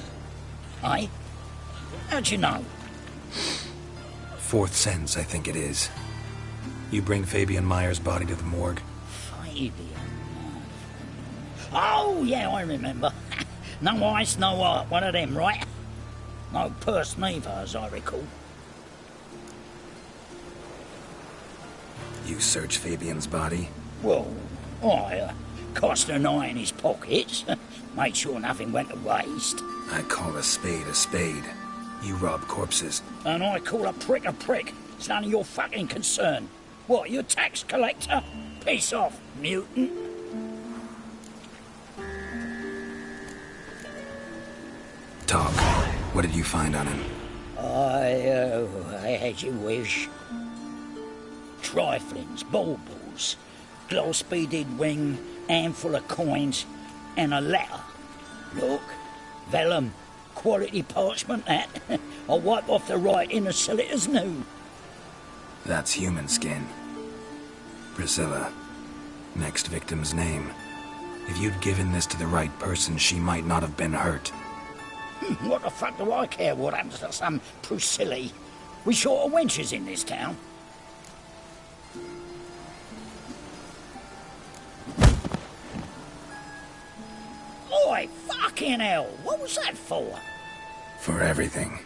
Speaker 8: Aye? How'd you know?
Speaker 4: Fourth sense, I think it is. You bring Fabian Meyer's body to the morgue?
Speaker 8: Fabian? Oh, yeah, I remember. No ice, no art, one of them, right? No purse neither, as I recall.
Speaker 4: You search Fabian's body?
Speaker 8: Well, I cast an eye in his pockets, made sure nothing went to waste.
Speaker 4: I call a spade a spade. You rob corpses.
Speaker 8: And I call a prick a prick. It's none of your fucking concern. What, you a tax collector? Piss off, mutant.
Speaker 4: Talk. What did you find on him?
Speaker 8: I had you wish. Triflings, baubles, gloss-beaded ring, handful of coins, and a letter. Look, vellum, quality parchment, that. I'll wipe off the writing and sell it as new.
Speaker 4: That's human skin. Priscilla. Next victim's name. If you'd given this to the right person, she might not have been hurt.
Speaker 8: What the fuck do I care what happens to some Priscilla? We short of wenches in this town. Oi, fucking hell, what was that for?
Speaker 4: For everything.